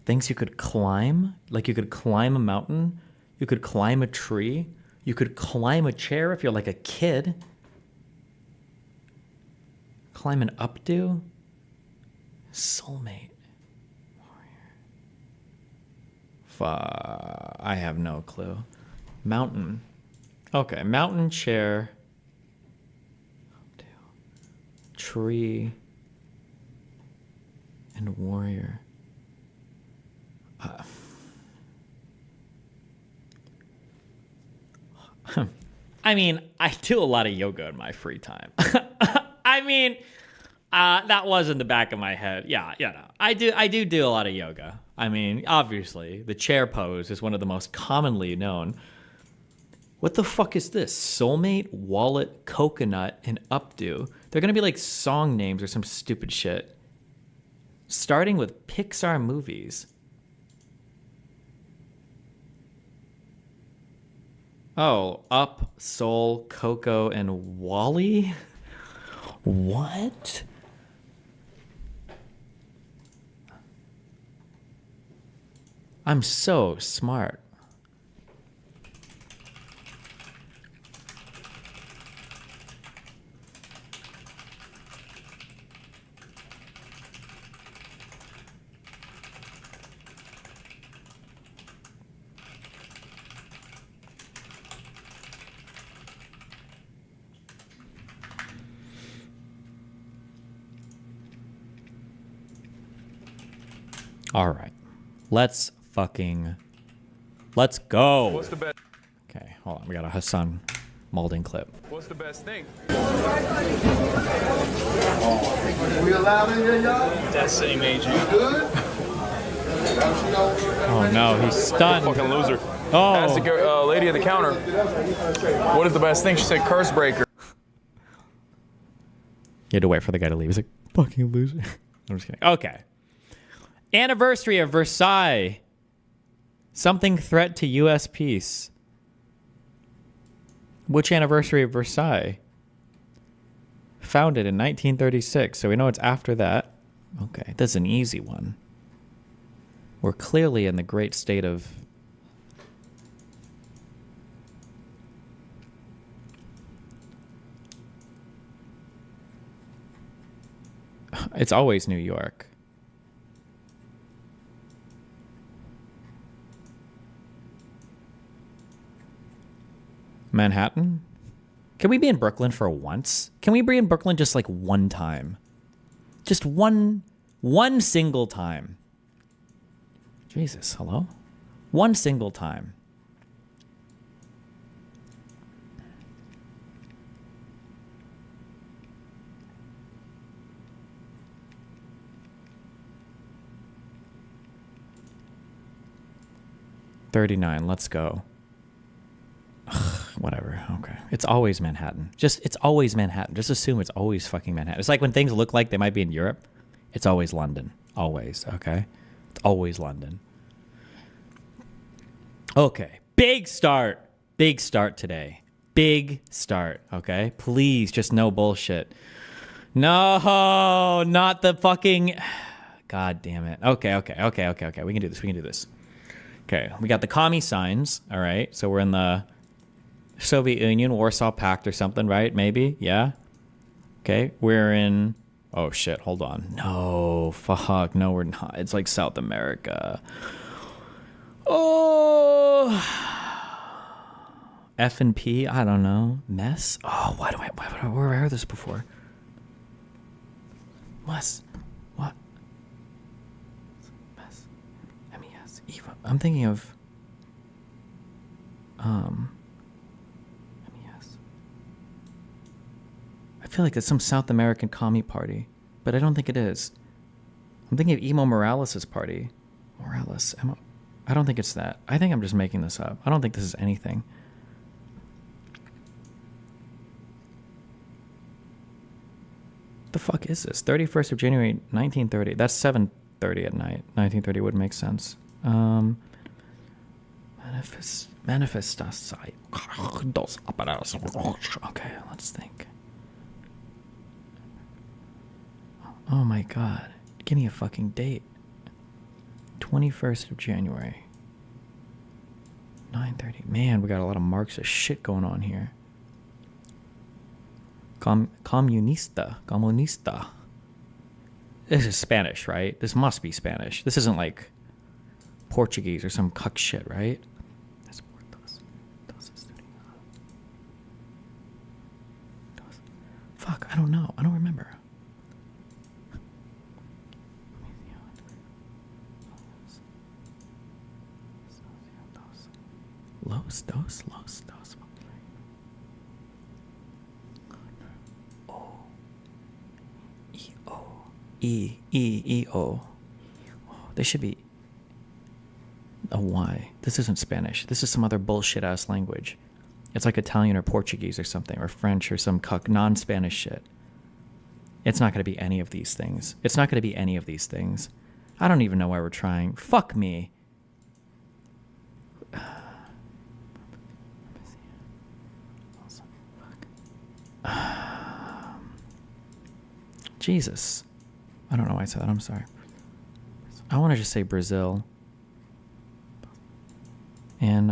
Things you could climb? Like you could climb a mountain? You could climb a tree? You could climb a chair if you're like a kid? Climb an updo? Soulmate. I have no clue. Mountain. Okay, mountain, chair. Tree. And warrior. I mean, I do a lot of yoga in my free time. I mean, that was in the back of my head. Yeah, no. I do a lot of yoga. I mean, obviously, the chair pose is one of the most commonly known. What the fuck is this? Soulmate, wallet, coconut, and updo. They're gonna be like song names or some stupid shit. Starting with Pixar movies. Oh, Up, Soul, Coco, and Wally? What? I'm so smart. All right. Let's go. What's the best? Okay, hold on. We got a Hassan Malding clip. What's the best thing? We allowed in here, y'all? Destiny Major. Good? Oh no, he's stunned. Fucking loser. Oh. Asked the lady at the counter, what is the best thing? She said curse breaker. You had to wait for the guy to leave. He's like, fucking loser. I'm just kidding. Okay. Anniversary of Versailles. Something threat to U.S. peace. Which anniversary of Versailles? Founded in 1936, so we know it's after that. Okay, that's an easy one. We're clearly in the great state of... It's always New York. Manhattan? Can we be in Brooklyn for once? Can we be in Brooklyn just like one time? Just one single time. Jesus, hello? One single time. $39, let's go. Whatever. Okay. It's always Manhattan. It's always Manhattan. Just assume it's always fucking Manhattan. It's like when things look like they might be in Europe, it's always London. Always. Okay. It's always London. Okay. Big start. Big start today. Big start. Okay. Please, just no bullshit. No, not the fucking. God damn it. Okay. We can do this. Okay. We got the commie signs. All right. So we're in the Soviet Union, Warsaw Pact or something, right? Maybe, yeah. Okay, we're in... Oh, shit, hold on. No, fuck, no, we're not. It's like South America. Oh... F and P, I don't know. Mess? Oh, why have I heard this before? Mess. What? Mess. MES. Eva. I'm thinking of... I feel like it's some South American commie party, but I don't think it is. I'm thinking of Emo Morales' party. Morales. I don't think it's that. I think I'm just making this up. I don't think this is anything. What the fuck is this? 31st of January, 1930. That's 7:30 at night. 1930 would make sense. Manifestation. Okay, let's think. Oh my god. Give me a fucking date. 21st of January. 9:30. Man, we got a lot of marks of shit going on here. Comunista. This is Spanish, right? This must be Spanish. This isn't like Portuguese or some cuck shit, right? Fuck, I don't know. I don't remember. Los dos. E-O. There should be a Y. This isn't Spanish. This is some other bullshit ass language. It's like Italian or Portuguese or something, or French or some cuck non-Spanish shit. It's not going to be any of these things. It's not going to be any of these things. I don't even know why we're trying. Fuck me. Jesus. I don't know why I said that. I'm sorry. I want to just say Brazil. And,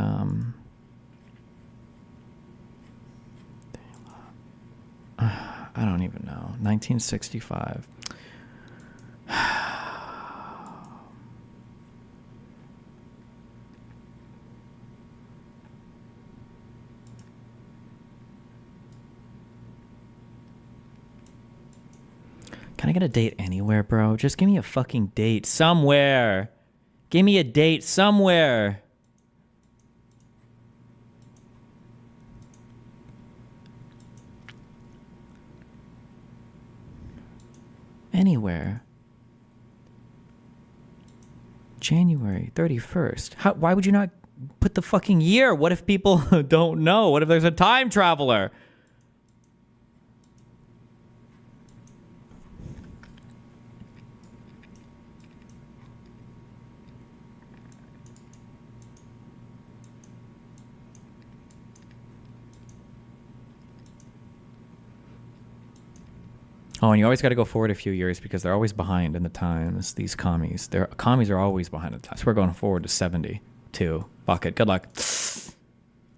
I don't even know. 1965. Can I get a date anywhere, bro? Just give me a fucking date somewhere. Give me a date somewhere. Anywhere. January 31st. Why would you not put the fucking year? What if people don't know? What if there's a time traveler? Oh, and you always got to go forward a few years because they're always behind in the times, these commies. Commies are always behind in the times. So we're going forward to 72. Fuck it. Good luck.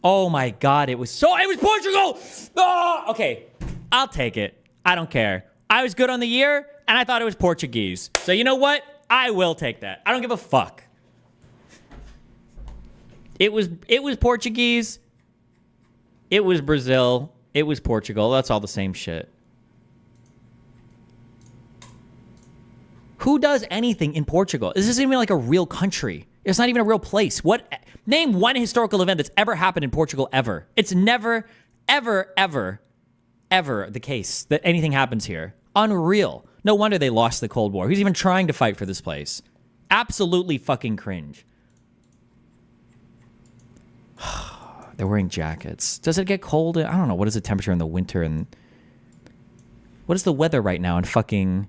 Oh my God. It was Portugal. Oh, okay. I'll take it. I don't care. I was good on the year and I thought it was Portuguese. So you know what? I will take that. I don't give a fuck. It was Portuguese. It was Brazil. It was Portugal. That's all the same shit. Who does anything in Portugal? This isn't even like a real country. It's not even a real place. Name one historical event that's ever happened in Portugal ever. It's never, ever, ever, ever the case that anything happens here. Unreal. No wonder they lost the Cold War. Who's even trying to fight for this place? Absolutely fucking cringe. They're wearing jackets. Does it get cold? I don't know. What is the temperature in the winter? And what is the weather right now in fucking...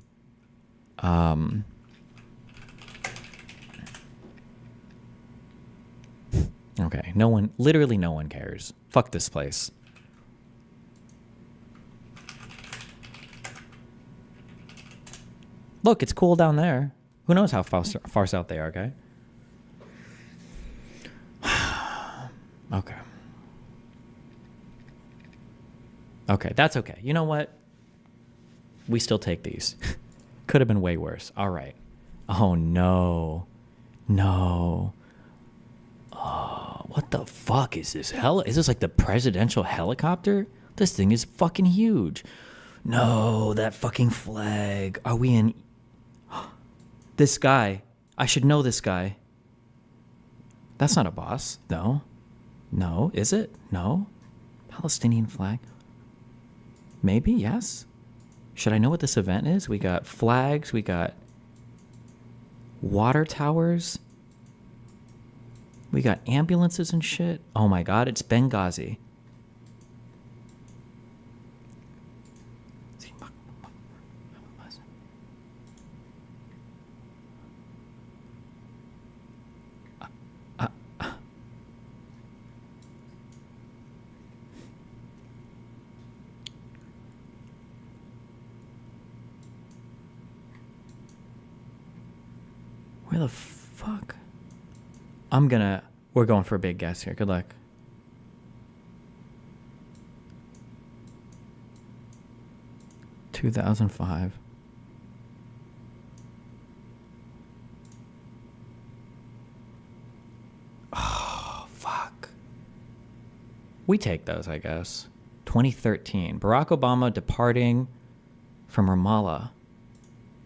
Okay, literally no one cares. Fuck this place. Look, it's cool down there. Who knows how far south they are, okay? Okay. Okay, that's okay. You know what? We still take these. Could have been way worse. All right. Oh, no. No. Oh, what the fuck is this? Is this like the presidential helicopter? This thing is fucking huge. No, that fucking flag. Are we in... This guy. I should know this guy. That's not a boss. No. No. Is it? No. Palestinian flag. Maybe, yes. Should I know what this event is? We got flags. We got water towers. We got ambulances and shit. Oh my God, it's Benghazi. Where the fuck? We're going for a big guess here. Good luck. $2005. Oh, fuck. We take those, I guess. 2013. Barack Obama departing from Ramallah.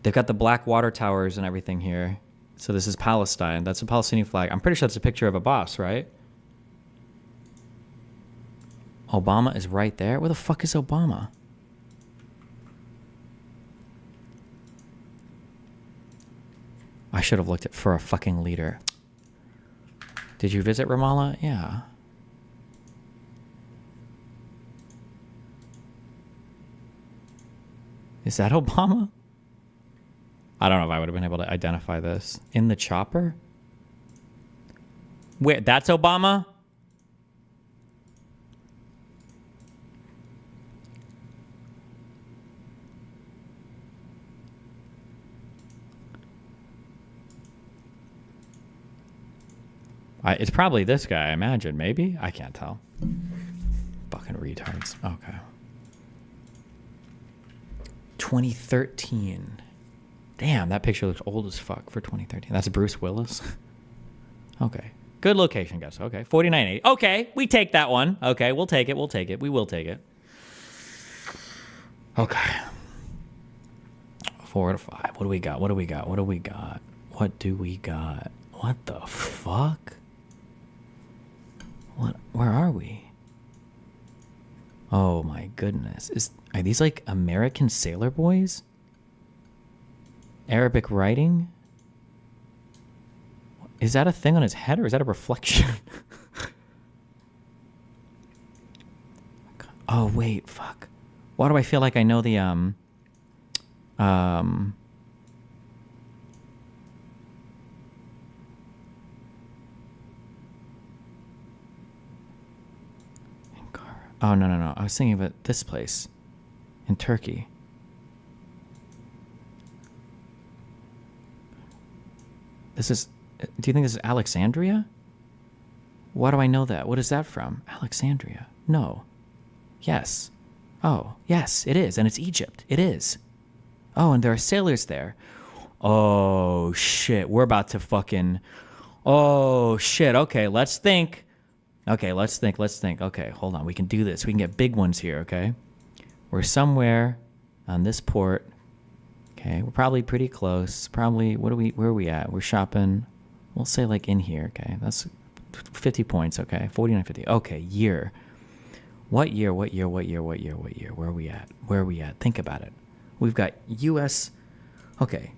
They've got the black water towers and everything here. So this is Palestine. That's a Palestinian flag. I'm pretty sure that's a picture of a boss, right? Obama is right there. Where the fuck is Obama? I should have looked for a fucking leader. Did you visit Ramallah? Yeah. Is that Obama? I don't know if I would have been able to identify this. In the chopper? Wait, that's Obama? It's probably this guy, I imagine. Maybe? I can't tell. Fucking retards. Okay. 2013. Damn, that picture looks old as fuck for 2013. That's Bruce Willis. Okay. Good location, guys. Okay. 4980. Okay, we take that one. Okay, we'll take it. We'll take it. We will take it. Okay. 4 to 5. What do we got? What do we got? What do we got? What do we got? What the fuck? What? Where are we? Oh my goodness. Are these like American sailor boys? Arabic writing? Is that a thing on his head or is that a reflection? Oh wait, fuck. Why do I feel like I know the Oh, no. I was thinking of this place in Turkey. Do you think this is Alexandria? Why do I know that? What is that from? Alexandria? No. Yes. Oh, yes, it is. And it's Egypt. It is. Oh, and there are sailors there. Oh, shit. We're about to fucking... Oh, shit. Okay, let's think. Okay, let's think. Okay, hold on. We can do this. We can get big ones here, okay? We're somewhere on this port. Okay, we're probably pretty close. Probably, where are we at? We're shopping. We'll say like in here, okay? That's 50 points, okay? 49.50. Okay, year. What year? Where are we at? Think about it. We've got U.S. Okay.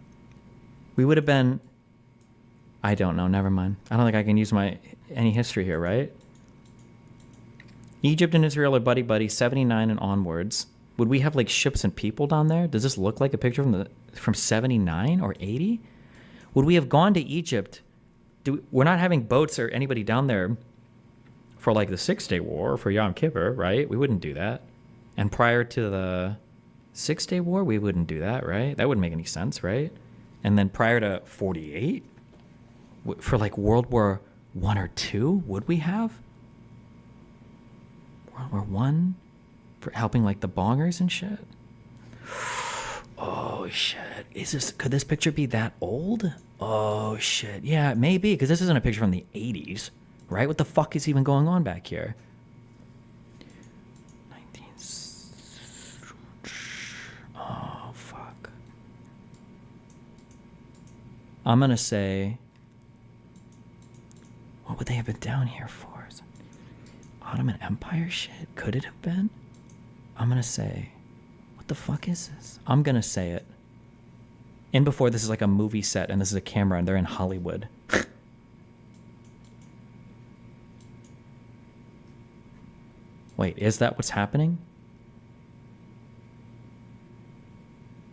We would have been... I don't know. Never mind. I don't think I can use any history here, right? Egypt and Israel are buddy-buddy, 79 and onwards. Would we have like ships and people down there? Does this look like a picture from 79 or 80? Would we have gone to Egypt? We're not having boats or anybody down there for like the 6-Day War or for Yom Kippur, right? We wouldn't do that. And prior to the 6-Day War, we wouldn't do that, right? That wouldn't make any sense, right? And then prior to 48, for like World War I or II, would we have? World War I? For helping like the bongers and shit? Oh shit. Could this picture be that old? Oh shit. Yeah, maybe, because this isn't a picture from the 80s, right? What the fuck is even going on back here? 19... Oh fuck. I'm gonna say... What would they have been down here for? Ottoman Empire shit? Could it have been? I'm gonna say... What the fuck is this? I'm gonna say it. In before, this is like a movie set and this is a camera and they're in Hollywood. Wait, is that what's happening?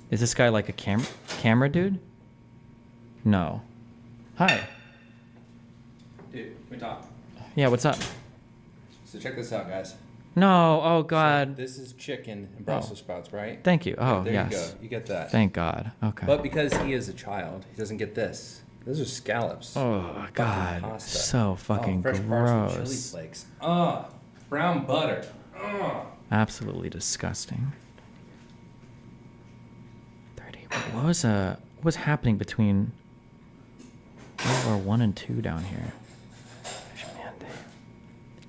Is this guy like a camera dude? No. Hi. Dude, can we talk? Yeah, what's up? So check this out, guys. No, oh god. So this is chicken and Brussels sprouts, right? Thank you. Oh, there yes. you go. You get that. Thank God. Okay. But because he is a child, he doesn't get this. Those are scallops. Oh God, pasta. so fucking fresh parsley, chili gross. flakes. Brown butter. Absolutely disgusting. 30. What was happening between World War 1 and 2 down here?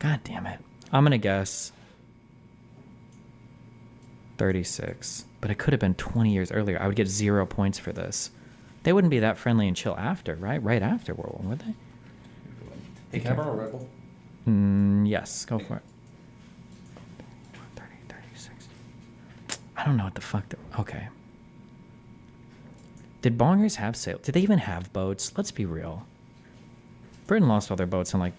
God damn it. I'm gonna guess 36, but it could have been 20 years earlier. I would get 0 points for this. They wouldn't be that friendly and chill after, right? Right after World War, would they? Hey, can I borrow a Red Bull? Yes, go for it. 30, 60. I don't know what the fuck. Okay. Did bongers have sail? Did they even have boats? Let's be real. Britain lost all their boats in like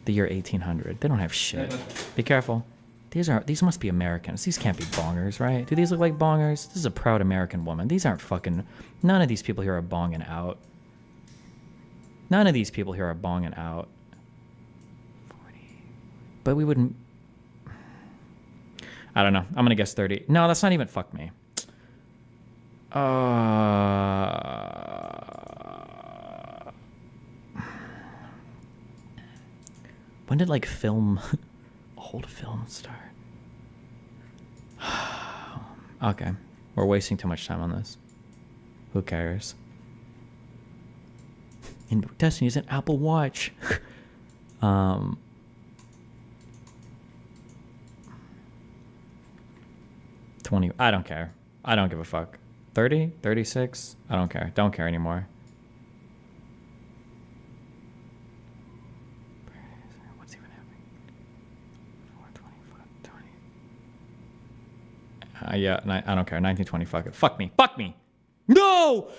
the year 1800. They don't have shit. Be careful. These must be Americans. These can't be bongers, right? Do these look like bongers? This is a proud American woman. These aren't fucking... None of these people here are bonging out. None of these people here are bonging out. 40. But we wouldn't... I don't know. I'm gonna guess 30. No, that's not even... Fuck me. When did like film... old film start? Okay. We're wasting too much time on this. Who cares? And Destiny's an Apple Watch. 20. I don't care. I don't give a fuck. 30? 36? I don't care. Don't care anymore. What's even happening? 425, 20. Yeah, I don't care. 1920. Fuck it. Fuck me. Fuck me. No!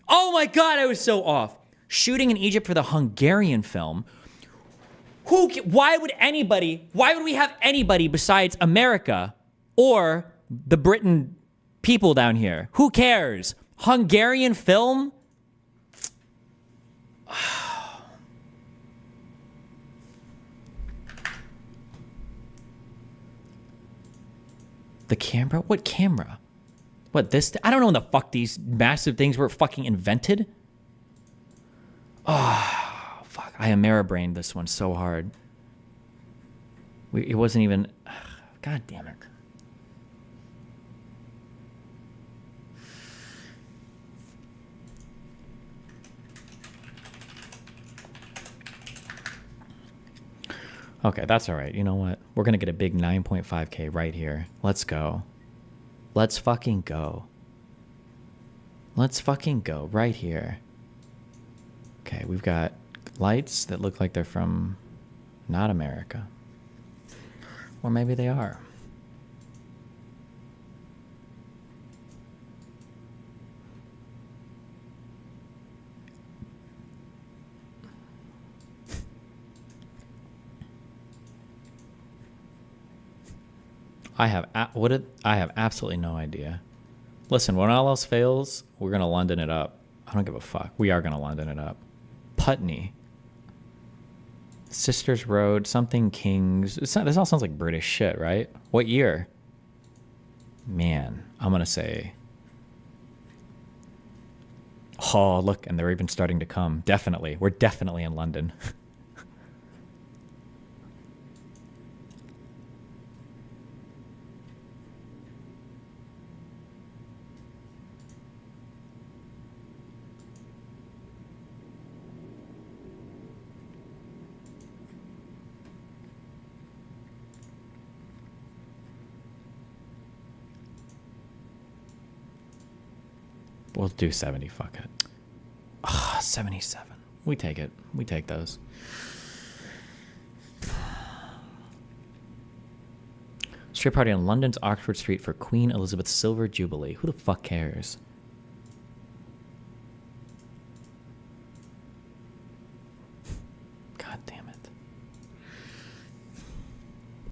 Oh my God, I was so off. Shooting in Egypt for the Hungarian film. Why would we have anybody besides America or the Britain people down here? Who cares? Hungarian film? The camera? What camera? What, this? I don't know when the fuck these massive things were fucking invented. Oh, fuck. I Amera-brained this one so hard. It wasn't even... God damn it. Okay, that's all right. You know what? We're going to get a big 9.5K right here. Let's go. Let's fucking go. Let's fucking go right here. Okay, we've got lights that look like they're from not America. Or maybe they are. I have absolutely no idea. Listen, when all else fails, we're gonna London it up. I don't give a fuck. We are gonna London it up. Putney, Sisters Road, something Kings. This all sounds like British shit, right? What year? Man, I'm gonna say. Oh, look, and they're even starting to come. Definitely, we're definitely in London. We'll do 70, fuck it. 77. We take it. We take those. Street party on London's Oxford Street for Queen Elizabeth's Silver Jubilee. Who the fuck cares?